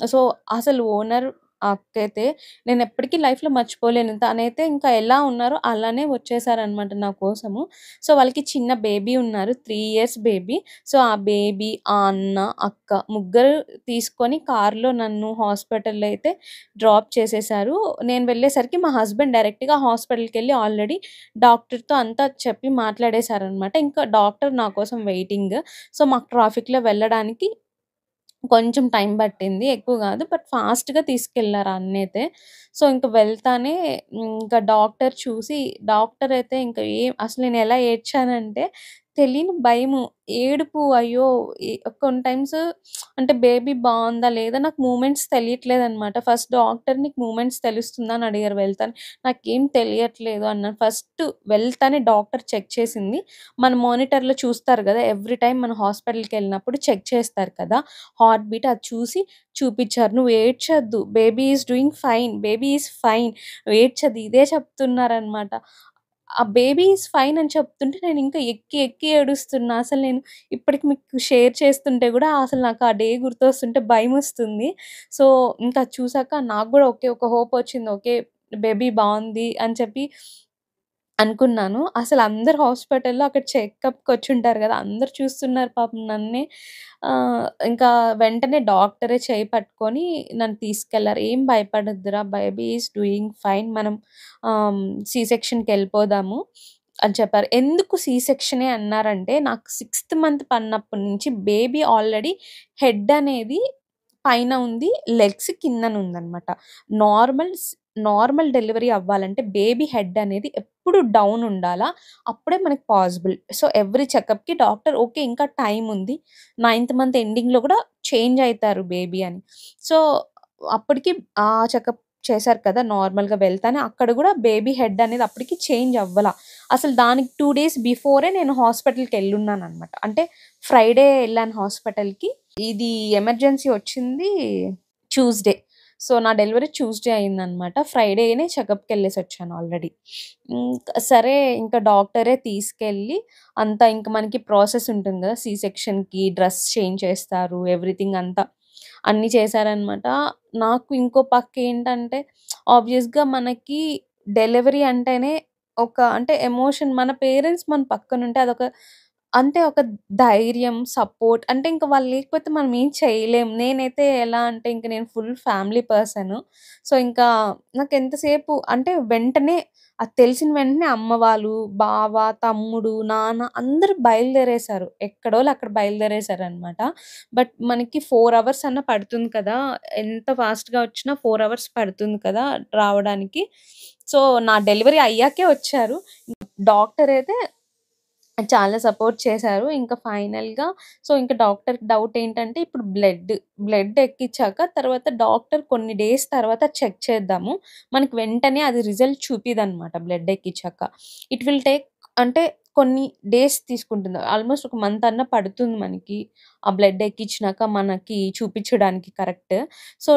సో, అసలు ఓనర్ ఆ అక్కయితే నేనెప్పటికీ లైఫ్‌లో మర్చిపోలేను. తనైతే ఇంకా ఎలా ఉన్నారో అలానే వచ్చేసారనమాట నా కోసము. సో, వాళ్ళకి చిన్న బేబీ ఉన్నారు. 3 ఇయర్స్ బేబీ. సో, ఆ బేబీ, ఆ అన్న, అక్క ముగ్గురు తీసుకొని కార్‌లో నన్ను హాస్పిటల్‌లో అయితే డ్రాప్ చేసేసారు. నేను వెళ్ళేసరికి మా హస్బెండ్ డైరెక్ట్‌గా హాస్పిటల్‌కెళ్ళి ఆల్రెడీ డాక్టర్‌తో అంతా చెప్పి మాట్లాడేసారనమాట. ఇంకా డాక్టర్ నా కోసం వెయిటింగ్. సో, మాకు ట్రాఫిక్‌లో వెళ్ళడానికి కొంచెం టైం పట్టింది. ఎక్కువ గాదు. బట్ ఫాస్ట్‌గా తీసుకెళ్లారు ఆ అన్నయితే. సో, ఇంక వెళ్తానే ఇంకా డాక్టర్ చూసి డాక్టరయితే ఇంక అసలు నేనెలా ఏడ్చానంటే తెలియని భయము, ఏడుపు అయ్యో! కొన్ని టైమ్స్ అంటే బేబీ బావుందా? లేదా? నాకు మూమెంట్స్ తెలియట్లేదనమాట. ఫస్ట్ డాక్టర్ "నీకు మూమెంట్స్ తెలుస్తుందా?" అని అడిగారు వెళ్తానే. నాకేం తెలియట్లేదు అన్నాను. ఫస్ట్ వెళ్తానే డాక్టర్ చెక్ చేసింది. మన మానిటర్‌లో చూస్తారు గదా! ఎవ్రీ టైమ్ మనం హాస్పిటల్‌కెళ్ళినప్పుడు చెక్ చేస్తారు కదా! హార్ట్ బీట్ అది చూసి చూపిచ్చారు. "నువ్వు ఏడ్చొద్దు. Baby is doing fine. Baby is fine. నువ్వు ఏడ్చొద్దు" ఇదే చెప్తున్నారనమాట. ఆ బేబీ ఈస్ ఫైన్ అని చెప్తుంటే నేనింకా ఎక్కి ఎక్కి ఏడుస్తున్నా. అసలు నేను ఇప్పటికి మీకు షేర్ చేస్తుంటే గూడా అసలు నాకు ఆ డే గుర్తొస్తుంటే భయమొస్తుంది. సో, ఇంకా అది చూసాక నాకు గూడా ఓకే. ఒక హోపొచ్చింది. ఓకే. బేబీ బావుంది అని చెప్పి అనుకున్నాను. అసలందరూ హాస్పిటల్‌లో అక్కడ చెకప్‌కొచ్చుంటారు గదా! అందరూ చూస్తున్నారు పాపం నన్నే. ఇంకా వెంటనే డాక్టరే చెయ్యి పట్టుకొని నన్ను తీసుకెళ్లారు. "ఏం భయపడొద్దురా! Baby is doing fine. మనం సి సెక్షన్‌కెళ్ళిపోదాము" అని చెప్పారు. ఎందుకు సి సెక్షనే అన్నారంటే, నాకు సిక్స్త్ మంత్ పడినప్పటి నుంచి బేబీ ఆల్రెడీ హెడ్ అనేది పైన ఉంది. లెగ్స్ కిందనుందనమాట. నార్మల్ స్ నార్మల్ డెలివరీ అవ్వాలంటే బేబీ హెడ్ అనేది ఎప్పుడు డౌన్ ఉండాలా. అప్పుడే మనకి పాసిబుల్. సో, ఎవ్రీ చెకప్‌కి డాక్టర్ ఓకే. ఇంకా టైమ్ ఉంది. నైన్త్ మంత్ ఎండింగ్‌లో కూడా చేంజ్ అయితారు బేబీ అని. సో, అప్పటికి ఆ చెకప్ చేశారు కదా! నార్మల్‌గా వెళ్తానే అక్కడ కూడా బేబీ హెడ్ అనేది అప్పటికి చేంజ్ అవ్వల. అసలు దానికి 2 డేస్ బిఫోరే నేను హాస్పిటల్‌కెళ్ళున్నాననమాట. అంటే ఫ్రైడే ఎళ్ళాను హాస్పిటల్‌కి. ఇది ఎమర్జెన్సీ వచ్చింది ట్యూస్‌డే. సో, నా డెలివరీ ట్యూస్‌డే అయిందనమాట. ఫ్రైడేనే చెకప్‌కెళ్ళేసొచ్చాను ఆల్రెడీ. సరే ఇంక డాక్టరే తీసుకెళ్ళి అంతా ఇంక మనకి ప్రాసెస్ ఉంటుంది గదా! సి సెక్షన్‌కి డ్రెస్ చేంజ్ చేస్తారు. ఎవ్రీథింగ్ అంతా అన్నీ చేశారనమాట. నాకు ఇంకో పక్కేంటంటే ఆబ్వియస్‌గా మనకి డెలివరీ అంటేనే అంటే ఎమోషన్ మన పేరెంట్స్ మన పక్కనుంటే అంటే ఒక ధైర్యం, సపోర్ట్ అంటే ఇంక వాళ్ళు లేకపోతే మనం ఏం చేయలేం. నేనైతే ఎలా అంటే ఇంక నేను ఫుల్ ఫ్యామిలీ పర్సను. సో, ఇంకా నాకెంతసేపు అంటే వెంటనే అది తెలిసిన వెంటనే అమ్మ వాళ్ళు, బావ, తమ్ముడు, నాన్న అందరూ బయలుదేరేశారు. ఎక్కడోళ్ళు అక్కడ బయలుదేరేశారనమాట. బట్ మనకి 4 అవర్స్ అన్నా పడుతుంది కదా! ఎంత ఫాస్ట్‌గా వచ్చినా 4 అవర్స్ పడుతుంది కదా రావడానికి. సో, నా డెలివరీ అయ్యాకే వచ్చారు. డాక్టర్ అయితే చాలా సపోర్ట్ చేశారు. ఇంకా ఫైనల్‌గా ఇంక డాక్టర్‌కి డౌట్ ఏంటంటే ఇప్పుడు బ్లడ్ ఎక్కిచ్చాక తర్వాత డాక్టర్ కొన్ని డేస్ తర్వాత చెక్ చేద్దాము. మనకి వెంటనే అది రిజల్ట్ చూపిదనమాట బ్లడ్ ఎక్కిచ్చాక. ఇట్ విల్ టేక్ అంటే కొన్ని డేస్ తీసుకుంటుంది. ఆల్‌మోస్ట్ ఒక మంత్ అన్నా పడుతుంది మనకి. ఆ బ్లడ్ ఎక్కించినాక మనకి చూపించడానికి కరెక్ట్.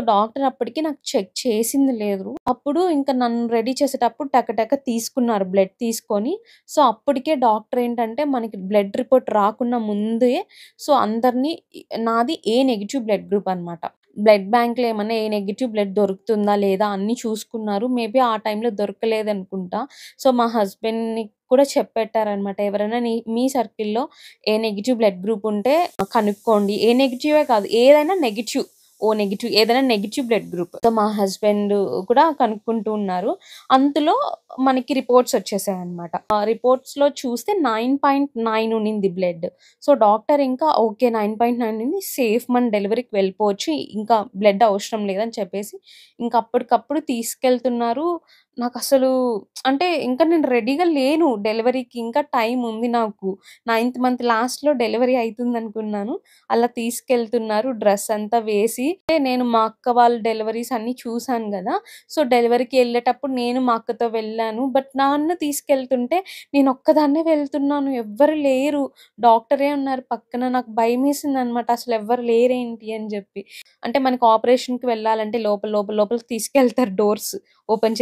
డాక్టర్ అప్పటికి నాకు చెక్ చేసింది లేదు. అప్పుడు ఇంకా నన్ను రెడీ చేసేటప్పుడు టక తీసుకున్నారు బ్లడ్ తీసుకొని. అప్పటికే డాక్టర్ ఏంటంటే మనకి బ్లడ్ రిపోర్ట్ రాకున్నా ముందే అందరిని నాది ఏ నెగెటివ్ బ్లడ్ గ్రూప్ అనమాట. బ్లడ్ బ్యాంక్‌లో ఏమన్నా ఏ నెగెటివ్ బ్లడ్ దొరుకుతుందా లేదా అన్నీ చూసుకున్నారు. మేబీ ఆ టైంలో దొరకలేదనుకుంటా. మా హస్బెండ్‌ని కూడా చెప్పెట్టారనమాట. ఎవరైనా మీ సర్కిల్‌లో ఏ నెగెటివ్ బ్లడ్ గ్రూప్ ఉంటే కనుక్కోండి. ఏ నెగెటివే కాదు ఏదైనా నెగెటివ్. ఓ నెగెటివ్ ఏదైనా నెగెటివ్ బ్లడ్ గ్రూప్. మా హస్బెండ్ కూడా కనుక్కుంటూ ఉన్నారు. అంతలో మనకి రిపోర్ట్స్ వచ్చేసాయన్నమాట. ఆ రిపోర్ట్స్‌లో చూస్తే 9.9 ఉన్నింది బ్లడ్. డాక్టర్ ఇంకా ఓకే 9.9 ఉంది. సేఫ్ మన డెలివరీకి వెళ్ళిపోవచ్చు. ఇంకా బ్లడ్ అవసరం లేదని చెప్పేసి ఇంక అప్పటికప్పుడు తీసుకెళ్తున్నారు. నాకసలు అంటే ఇంకా నేను రెడీగా లేను డెలివరీకి. ఇంకా టైం ఉంది నాకు. 9థ్ మంత్ లాస్ట్‌లో డెలివరీ అయితుందనుకున్నాను. అలా తీసుకెళ్తున్నారు డ్రెస్ అంతా వేసి. నేను మా అక్క వాళ్ళ డెలివరీస్ అన్నీ చూసాను గదా! డెలివరీకి ఎళ్ళేటప్పుడు నేను మా అక్కతో వెళ్ళాను. బట్ నన్ను తీసుకెళ్తుంటే నేనొక్కదాన్నే వెళ్తున్నాను. ఎవ్వరు లేరు. డాక్టరే ఉన్నారు పక్కన. నాకు భయమేసిందనమాట. అసలెవ్వరు లేరేంటి అని జెప్పి. అంటే మనకి ఆపరేషన్‌కి వెళ్ళాలంటే లోపలికి తీసుకెళ్తారు డోర్స్ ఓపెన్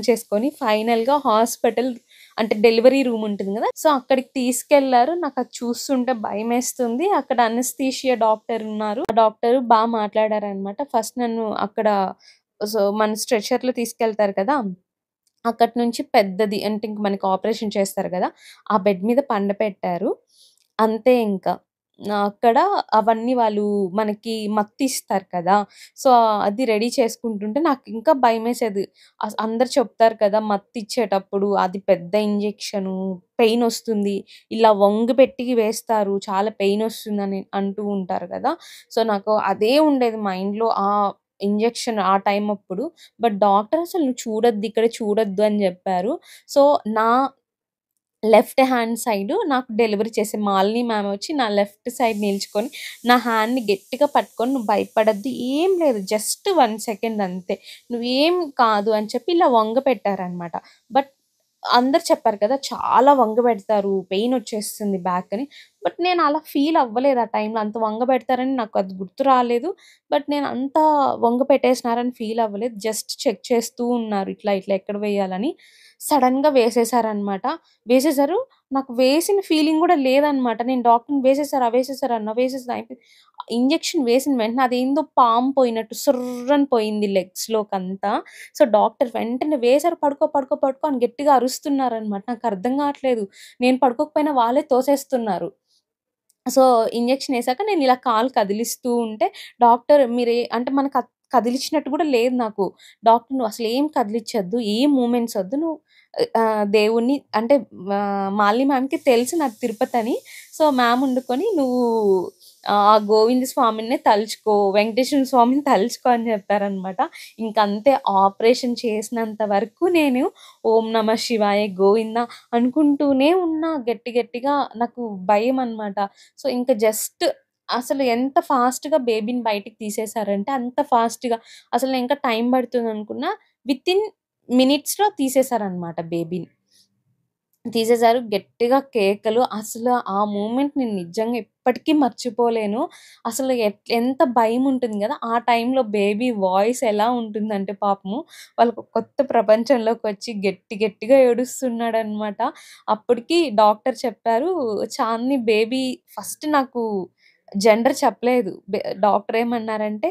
చేసుకొని ఫైనల్‌గా హాస్పిటల్ అంటే డెలివరీ రూమ్ ఉంటుంది గదా! అక్కడికి తీసుకెళ్లారు. నాకది చూస్తుంటే భయమేస్తుంది. అక్కడ అనస్థీషియా డాక్టర్ ఉన్నారు. ఆ డాక్టరు మాట్లాడారనమాట. ఫస్ట్ నన్ను అక్కడ మన స్ట్రెచర్‌లో తీసుకెళ్తారు కదా! అక్కడి నుంచి పెద్దది అంటే ఇంక మనకి ఆపరేషన్ చేస్తారు గదా! ఆ బెడ్ మీద పండపెట్టారు. అంతే ఇంకా. అక్కడ అవన్నీ వాళ్ళు మనకి మత్తిస్తారు కదా! సో, అది రెడీ చేసుకుంటుంటే నాకింకా భయమేసేది. అందరూ చెప్తారు కదా! మత్తిచ్చేటప్పుడు అది పెద్ద ఇంజెక్షను, పెయినొస్తుంది. ఇలా వంగిపెట్టి వేస్తారు. చాలా పెయినొస్తుందని అంటూ ఉంటారు గదా! నాకు అదే ఉండేది మైండ్‌లో ఇంజెక్షన్ ఆ టైం అప్పుడు. బట్ డాక్టర్ అసలు "నువ్వు చూడొద్దు ఇక్కడ చూడొద్దు" అని జెప్పారు. సో, నా లెఫ్ట్ హ్యాండ్ సైడ్ నాకు డెలివరీ చేసే మాలిని మ్యామ్ వచ్చి నా లెఫ్ట్ సైడ్ నిల్చుకొని, నా హ్యాండ్‌ని గట్టిగా పట్టుకొని "నువ్వు భయపడొద్దు. ఏం లేదు. జస్ట్ 1 సెకండ్ అంతే. నువ్వేం కాదు" అని చెప్పి ఇలా వంగపెట్టారనమాట. బట్ అందరూ చెప్పారు కదా! చాలా వంగబెడతారు. పెయినొచ్చేస్తుంది బ్యాక్ అని. బట్ నేను అలా ఫీల్ అవ్వలేదు ఆ టైంలో. అంత వంగబెడతారని నాకు అది గుర్తు రాలేదు. బట్ నేను అంత వంగ పెట్టేసినారని ఫీల్ అవ్వలేదు. జస్ట్ చెక్ చేస్తూ ఉన్నారు. ఇట్లా ఎక్కడ వేయాలని. సడెన్‌గా వేసేసారనమాట. వేసేసారు. నాకు వేసిన ఫీలింగ్ గూడా లేదనమాట. నేను డాక్టర్‌ని వేసేసారా? వేసేసారా? అన్న వేసేసా అయిపోయింది. ఇంజెక్షన్ వేసిన వెంటనే అదేందో పాము పోయినట్టు సుర్రని పోయింది లెగ్స్‌లోకంతా. డాక్టర్ వెంటనే వేశారు. పడుకో అని గట్టిగా అరుస్తున్నారనమాట. నాకర్థం గావట్లేదు. నేను పడుకోకపోయినా వాళ్ళే తోసేస్తున్నారు. సో, ఇంజెక్షన్ ఏసాక నేనిలా కాలు కదిలిస్తూ ఉంటే డాక్టర్ అంటే మనకు కదిలిచ్చినట్టు గూడా లేదు నాకు. డాక్టర్ "నువ్వసలేం కదిలిచ్చొద్దు. ఏం మూవ్‌మెంట్స్ ఒద్దు. నువ్వు దేవుడిని" అంటే మాలిని మ్యామ్‌కి తెలుసు నాది తిరుపతని. మ్యామ్ ఉండుకొని "నువ్వు ఆ గోవింద స్వామినే తలుచుకో, వెంకటేశ్వర స్వామిని తలుచుకో" అని చెప్పారనమాట. ఇంకంతే ఆపరేషన్ చేసినంత వరకు నేను ఓం నమ శివాయ, గోవింద అనుకుంటూనే ఉన్నా గట్టిగా. నాకు భయమనమాట. ఇంక జస్ట్ అసలు ఎంత ఫాస్ట్‌గా బేబీని బయటికి తీసేసారంటే అంత ఫాస్ట్‌గా. అసలు నేను ఇంకా టైం పడుతుందనుకున్నా. వితిన్ మినిట్స్‌లో తీసేసారనమాట బేబీని. తీసేసారు. గట్టిగా కేకలు. అసలు ఆ మూమెంట్ నేను నిజంగా ఎప్పటికీ మర్చిపోలేను. అసలు ఎంత భయముంటుంది గదా! ఆ టైంలో బేబీ వాయిస్ ఎలా ఉంటుందంటే పాపము వాళ్ళొక కొత్త ప్రపంచంలోకొచ్చి గట్టిగా ఏడుస్తున్నాడనమాట. అప్పటికి డాక్టర్ చెప్పారు, "చాందిని బేబీ" ఫస్ట్ నాకు జెండర్ చెప్పలేదు. డాక్టర్ ఏమన్నారంటే,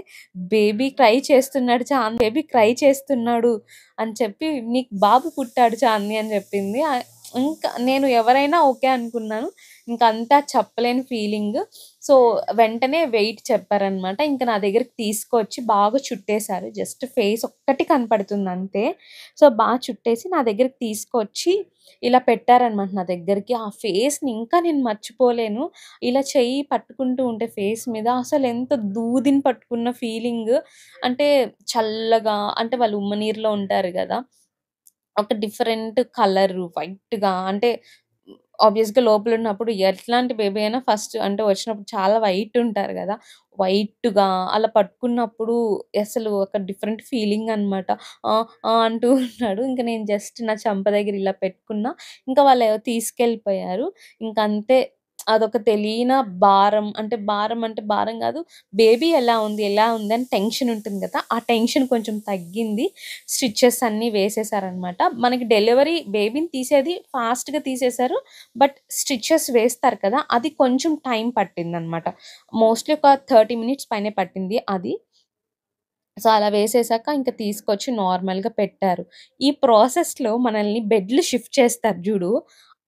"బేబీ క్రై చేస్తున్నాడు బేబీ క్రై చేస్తున్నాడు" అని చెప్పి, "నీకు బాబు పుట్టాడు చాందిని" అని చెప్పింది. ఇంకా నేను ఎవరైనా ఓకే అనుకున్నాను. ఇంకా అంతా చెప్పలేని ఫీలింగ్. సో, వెంటనే వెయిట్ చెప్పారనమాట. ఇంక నా దగ్గరికి తీసుకొచ్చి బాగా చుట్టేశారు. జస్ట్ ఫేస్ ఒక్కటి కనపడుతుంది అంతే. సో, చుట్టేసి నా దగ్గరికి తీసుకొచ్చి ఇలా పెట్టారనమాట నా దగ్గరికి. ఆ ఫేస్‌ని ఇంకా నేను మర్చిపోలేను. ఇలా చెయ్యి పట్టుకుంటూ ఉంటే ఫేస్ మీద అసలెంత దూదిని పట్టుకున్న ఫీలింగ్. అంటే చల్లగా, అంటే వాళ్ళు ఉమ్మనీరులో ఉంటారు గదా! ఒక డిఫరెంట్ కలరు వైట్‌గా, అంటే ఆబ్వియస్‌గా లోపలున్నప్పుడు ఎట్లాంటి బేబీ అయినా ఫస్ట్ అంటే వచ్చినప్పుడు చాలా వైట్ ఉంటారు గదా! వైట్‌గా అలా పట్టుకున్నప్పుడు అసలు ఒక డిఫరెంట్ ఫీలింగ్ అనమాట. అంటూ ఉన్నాడు. ఇంక నేను జస్ట్ నా చెంప దగ్గర ఇలా పెట్టుకున్నా. ఇంకా వాళ్ళు తీసుకెళ్ళిపోయారు. ఇంకంతే. అదొక తెలియని భారం. అంటే భారం అంటే భారం గాదు. బేబీ ఎలా ఉంది? ఎలా ఉంది? అని టెన్షన్ ఉంటుంది గదా! ఆ టెన్షన్ కొంచెం తగ్గింది. స్టిచెస్ అన్నీ వేసేసారనమాట. మనకి డెలివరీ బేబీని తీసేది ఫాస్ట్‌గా తీసేశారు. బట్ స్టిచెస్ వేస్తారు కదా! అది కొంచెం టైం పట్టిందనమాట. మోస్ట్‌లీ ఒక 30 మినిట్స్ పైనే పట్టింది అది. సో, అలా వేసేసాక ఇంక తీసుకొచ్చి నార్మల్‌గా పెట్టారు. ఈ ప్రాసెస్‌లో మనల్ని బెడ్‌లు షిఫ్ట్ చేస్తారు జూడు.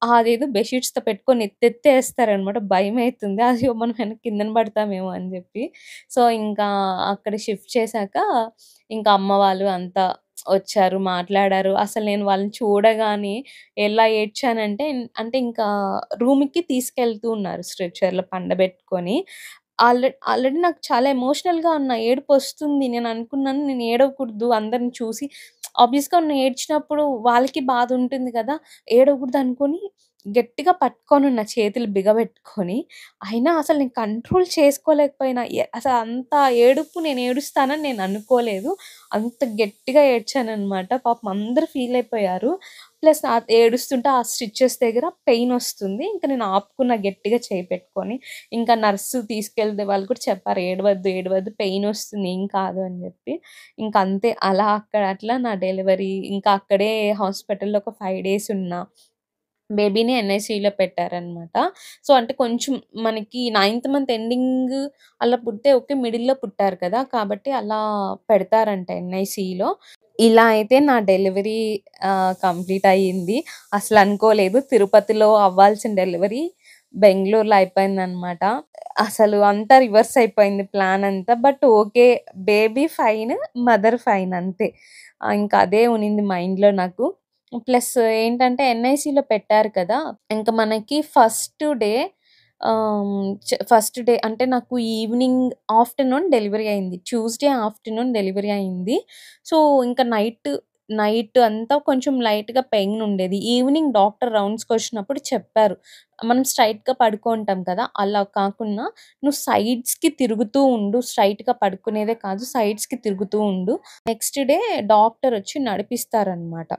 అదేదో బెడ్‌షీట్స్‌తో పెట్టుకొని ఎత్తేస్తారనమాట. భయమైతుంది. అయ్యో! మనం వెనక్కి కిందన పడతామేమో అని జెప్పి. సో, ఇంకా అక్కడ షిఫ్ట్ చేశాక ఇంకా అమ్మ వాళ్ళు అంతా వచ్చారు, మాట్లాడారు. అసలు నేను వాళ్ళని చూడగానే ఎలా ఏడ్చానంటే, అంటే ఇంకా రూమ్‌కి తీసుకెళ్తూ ఉన్నారు స్ట్రెచర్‌లో పండబెట్టుకొని. ఆల్రెడీ నాకు చాలా ఎమోషనల్‌గా ఉన్నా. ఏడుపొస్తుంది. నేననుకున్నాను నేను ఏడవకూడదు అందరిని చూసి. ఆబ్వియస్‌గా నేను ఏడ్చినప్పుడు వాళ్ళకి బాధుంటుంది గదా! ఏడవకూడదనుకోని గట్టిగా పట్టుకొనున్నా చేతులు బిగబెట్టుకొని. అయినా అసలు నేను కంట్రోల్ చేసుకోలేకపోయినా. అసలు అంత ఏడుపు నేను ఏడుస్తానని నేను అనుకోలేదు. అంత గట్టిగా ఏడ్చాననమాట. పాపం అందరూ ఫీలయిపోయారు. ప్లస్ ఏడుస్తుంటే ఆ స్టిచెస్ దగ్గర పెయినొస్తుంది. ఇంక నేను ఆపుకున్న గట్టిగా చేయి పెట్టుకొని. ఇంకా నర్సు తీసుకెళ్ళే వాళ్ళు కూడా చెప్పారు. "ఏడవద్దు, ఏడవద్దు పెయినొస్తుంది. ఏం కాదు" అని జెప్పి. ఇంకంతే అలా అక్కడ అట్లా నా డెలివరీ. ఇంకా అక్కడే హాస్పిటల్‌లో ఒక 5 డేస్ ఉన్నా. బేబీని ఎన్‌ఐసీయూలో పెట్టారనమాట. సో, అంటే కొంచెం మనకి నైన్త్ మంత్ ఎండింగ్ అలా పుడితే ఓకే. మిడిల్‌లో పుట్టారు కదా! కాబట్టి అలా పెడతారంట ఎన్‌ఐసీయూలో. ఇలా అయితే నా డెలివరీ కంప్లీట్ అయ్యింది. అసలనుకోలేదు. తిరుపతిలో అవ్వాల్సిన డెలివరీ బెంగుళూరులో అయిపోయిందనమాట. అసలు అంతా రివర్స్ అయిపోయింది ప్లాన్ అంతా. But okay. Baby fine, mother fine అంతే. ఇంకా అదే ఉన్నింది మైండ్‌లో నాకు. ప్లస్ ఏంటంటే ఎన్‌ఐసీలో పెట్టారు కదా! ఇంక మనకి ఫస్ట్ డే అంటే నాకు ఆఫ్టర్‌నూన్ డెలివరీ అయింది. ట్యూస్‌డే ఆఫ్టర్‌నూన్ డెలివరీ అయింది. సో, ఇంక నైట్ అంతా కొంచెం లైట్‌గా పెయిన్ ఉండేది. ఈవినింగ్ డాక్టర్ రౌండ్స్‌కొచ్చినప్పుడు చెప్పారు. మనం స్ట్రెయిట్‌గా పడుకుంటాం కదా! అలా కాకుండా నువ్వు సైడ్స్‌కి తిరుగుతూ ఉండు. స్ట్రెయిట్‌గా పడుకునేదే కాదు, సైడ్స్‌కి తిరుగుతూ ఉండు. నెక్స్ట్ డే డాక్టరొచ్చి నడిపిస్తారనమాట.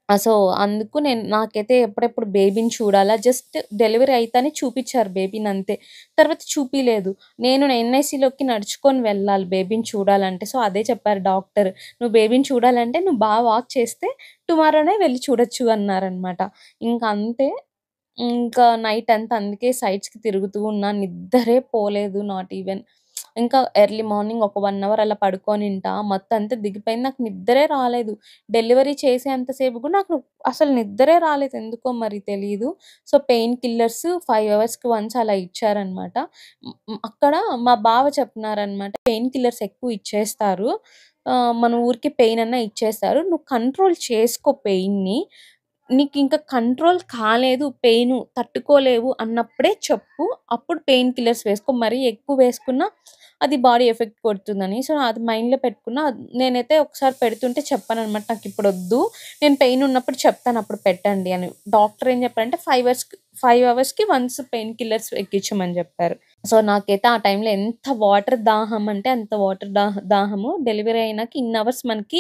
సో, అందుకు నాకైతే ఎప్పుడెప్పుడు బేబీని చూడాలా, జస్ట్ డెలివరీ అయితానే చూపిచ్చారు బేబీనంతే. తర్వాత చూపియలేదు. నేను ఎన్‌ఐసీలోకి నడుచుకొని వెళ్ళాలి బేబీని చూడాలంటే. సో, అదే చెప్పారు డాక్టర్. "నువ్వు బేబీని చూడాలంటే నువ్వు వాక్ చేస్తే టుమారోనే వెళ్లి చూడొచ్చు" అన్నారనమాట. ఇంక అంతే. ఇంకా నైటంతా అందుకే సైడ్స్‌కి తిరుగుతూ ఉన్నా. నిద్దరే పోలేదు నాట్ ఈవెన్. ఇంకా ఎర్లీ మార్నింగ్ ఒక 1 అవర్ అలా పడుకొనింటా. మత్తంతా దిగిపోయింది. నాకు నిద్దరే రాలేదు. డెలివరీ చేసేంత సేపు కూడా నాకు అసలు నిద్దరే రాలేదు. ఎందుకో మరి తెలీదు. సో, పెయిన్ కిల్లర్స్ 5 అవర్స్‌కి వన్స్ అలా ఇచ్చారనమాట. అక్కడ మా బావ చెప్తున్నారనమాట. పెయిన్ కిల్లర్స్ ఎక్కువ ఇచ్చేస్తారు. మన ఊరికే పెయిన్ అన్నా ఇచ్చేస్తారు. నువ్వు కంట్రోల్ చేసుకో పెయిన్‌ని. నీకింక కంట్రోల్ కాలేదు, పెయిను తట్టుకోలేవు అన్నప్పుడే చెప్పు. అప్పుడు పెయిన్ కిల్లర్స్ వేసుకో. మరీ ఎక్కువ వేసుకున్నా అది బాడీ ఎఫెక్ట్ కొడుతుందని. సో, అది మైండ్‌లో పెట్టుకున్నా. నేనైతే ఒకసారి పెడుతుంటే చెప్పాననమాట. నాకిప్పుడొద్దు. నేను పెయిన్ ఉన్నప్పుడు చెప్తాను అప్పుడు పెట్టండి అని. డాక్టర్ ఏం చెప్పారంటే 5 అవర్స్‌కి వన్స్ పెయిన్ కిల్లర్స్ ఎక్కించమని చెప్పారు. సో, నాకైతే ఆ టైంలో ఎంత వాటర్ దాహం అంటే అంత వాటర్ దాహము. డెలివరీ అయినాక ఇన్ని అవర్స్ మనకి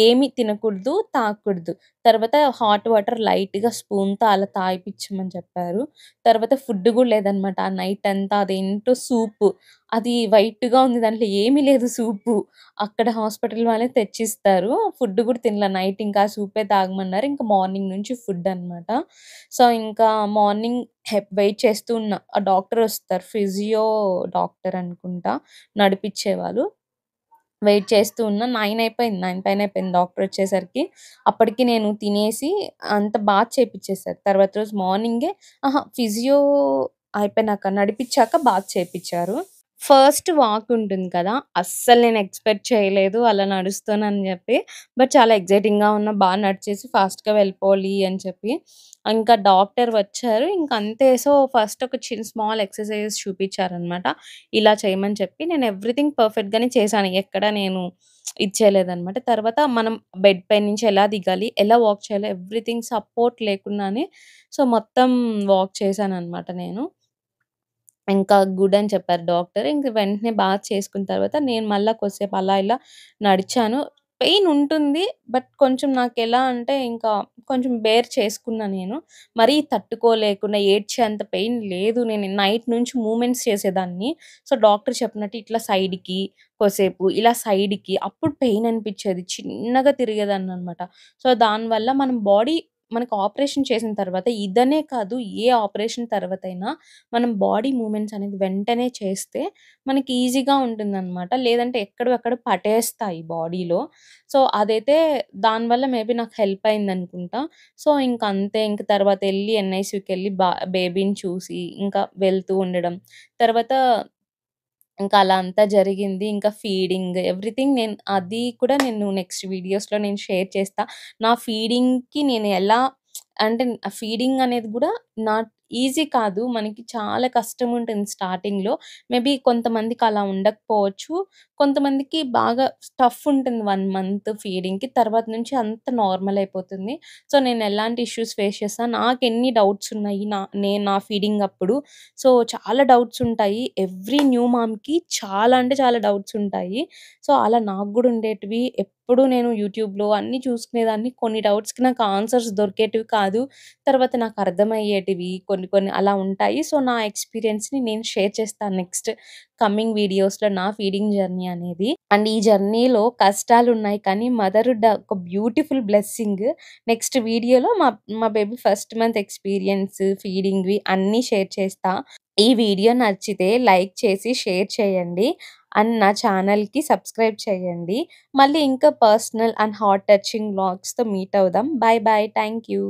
ఏమి తినకూడదు, తాగకూడదు. తర్వాత హాట్ వాటర్ లైట్‌గా స్పూన్‌తో అలా తాగిపిచ్చమని చెప్పారు. తర్వాత ఫుడ్ గూడా లేదనమాట. ఆ నైట్ అంతా అదేంటో సూపు. అది వైట్‌గా ఉంది. దాంట్లో ఏమీ లేదు సూపు. అక్కడ హాస్పిటల్ వాళ్ళే తెచ్చిస్తారు. ఫుడ్ గూడా తినలే. నైట్ ఇంకా ఆ సూపే తాగమన్నారు. ఇంకా మార్నింగ్ నుంచి ఫుడ్ అనమాట. సో, ఇంకా మార్నింగ్ వెయిట్ చేస్తూ ఉన్నా. ఆ డాక్టరొస్తారు. ఫిజియో డాక్టర్ అనుకుంటా నడిపిచ్చేవాళ్ళు. వెయిట్ చేస్తూ ఉన్నా. 9 అయిపోయింది. 9 పైన అయిపోయింది డాక్టరొచ్చేసరికి. అప్పటికి నేను తినేసి అంత చేపిచ్చేసారు. తర్వాత రోజు మార్నింగే ఫిజియో అయిపోయినాక నడిపిచ్చాక బాత్ చేపిచ్చారు. ఫస్ట్ వాక్ ఉంటుంది కదా! అస్సలు నేను ఎక్స్‌పెక్ట్ చేయలేదు అలా నడుస్తానని జెప్పి. బట్ చాలా ఎక్సైటింగ్‌గా ఉన్నా, నడిచేసి ఫాస్ట్‌గా వెళ్ళిపోవాలి అని చెప్పి. ఇంకా డాక్టర్ వచ్చారు. ఇంక అంతే. సో, ఫస్ట్ ఒక స్మాల్ ఎక్సర్‌సైజెస్ చూపిచ్చారనమాట. ఇలా చేయమని చెప్పి నేను ఎవ్రీథింగ్ పర్ఫెక్ట్‌గానే చేశాను. ఎక్కడ నేను ఇది చేయలేదనమాట. తర్వాత మనం బెడ్ పై నుంచి ఎలా దిగాలి, ఎలా వాక్ చేయాలో ఎవ్రీథింగ్ సపోర్ట్ లేకుండానే సో, మొత్తం వాక్ చేశాననమాట నేను. ఇంకా గుడ్ అని చెప్పారు డాక్టర్. ఇంక వెంటనే బాత్ చేసుకున్న తర్వాత నేను మళ్ళా కొద్దిసేపు అలా ఇలా నడిచాను. పెయిన్ ఉంటుంది. బట్ కొంచెం నాకెలా అంటే ఇంకా కొంచెం బేర్ చేసుకున్నా నేను. మరీ తట్టుకోలేకుండా ఏడ్చేంత పెయిన్ లేదు. నేను నైట్ నుంచి మూవ్‌మెంట్స్ చేసేదాన్ని. సో, డాక్టర్ చెప్పినట్టు ఇట్లా సైడ్‌కి కొద్దిసేపు, ఇలా సైడ్‌కి అప్పుడు పెయిన్ అనిపిచ్చేది. చిన్నగా తిరిగేదాన్ననమాట. సో, దానివల్ల మనం బాడీ మనకు ఆపరేషన్ చేసిన తర్వాత ఇదనే కాదు ఏ ఆపరేషన్ తర్వాతైనా మనం బాడీ మూవ్‌మెంట్స్ అనేది వెంటనే చేస్తే మనకి ఈజీగా ఉంటుందనమాట. లేదంటే ఎక్కడివి అక్కడ పట్టేస్తాయి బాడీలో. సో, అదైతే దానివల్ల మేబీ నాకు హెల్ప్ అయిందనుకుంటా. సో, ఇంక అంతే. ఇంక తర్వాతెళ్లి ఎన్‌ఐసీయూకెళ్ళి బేబీని చూసి ఇంకా వెళ్తూ ఉండడం. తర్వాత ఇంకా అలా అంతా జరిగింది. ఇంకా ఫీడింగ్ ఎవ్రీథింగ్ అది కూడా నేను నెక్స్ట్ వీడియోస్‌లో నేను షేర్ చేస్తా. నా ఫీడింగ్‌కి నేను ఎలా అంటే ఫీడింగ్ అనేది గూడా నాట్ ఈజీ కాదు. మనకి చాలా కష్టం ఉంటుంది స్టార్టింగ్‌లో. మేబీ కొంతమందికి అలా ఉండకపోవచ్చు. కొంతమందికి బాగా టఫ్ ఉంటుంది 1 మంత్ ఫీడింగ్‌కి. తర్వాత నుంచి అంతా నార్మల్ అయిపోతుంది. సో, నేను ఎలాంటి ఇష్యూస్ ఫేస్ చేశా, నాకెన్ని డౌట్స్ ఉన్నాయి నేను నా ఫీడింగ్ అప్పుడు. సో, చాలా డౌట్స్ ఉంటాయి. ఎవ్రీ న్యూ మామ్‌కి చాలా అంటే చాలా డౌట్స్ ఉంటాయి. సో, అలా నాకు గూడా ఉండేటివి. ఎప్పుడు నేను యూట్యూబ్‌లో అన్నీ చూసుకునేదాన్ని. కొన్ని డౌట్స్‌కి నాకు ఆన్సర్స్ దొరికేటివి కాదు. తర్వాత నాకు అర్థమయ్యేటివి కొన్ని కొన్ని అలా ఉంటాయి. సో, నా ఎక్స్‌పీరియన్స్‌ని నేను షేర్ చేస్తాను నెక్స్ట్ కమింగ్ వీడియోస్‌లో నా ఫీడింగ్ జర్నీ అనేది. అండ్ ఈ జర్నీలో కష్టాలున్నాయి కానీ మదర్‌హుడ్ ఒక బ్యూటిఫుల్ బ్లెస్సింగ్. నెక్స్ట్ వీడియోలో మా మా బేబీ ఫస్ట్ మంత్ ఎక్స్‌పీరియన్స్, ఫీడింగ్‌వి అన్నీ షేర్ చేస్తా. ఈ వీడియో నచ్చితే లైక్ చేసి షేర్ చేయండి. అండ్ నా ఛానల్‌కి సబ్స్క్రైబ్ చేయండి. మళ్ళీ ఇంకా పర్సనల్ అండ్ హార్ట్ టచింగ్ వ్లాగ్స్‌తో మీట్ అవుదాం. Bye bye. Thank you.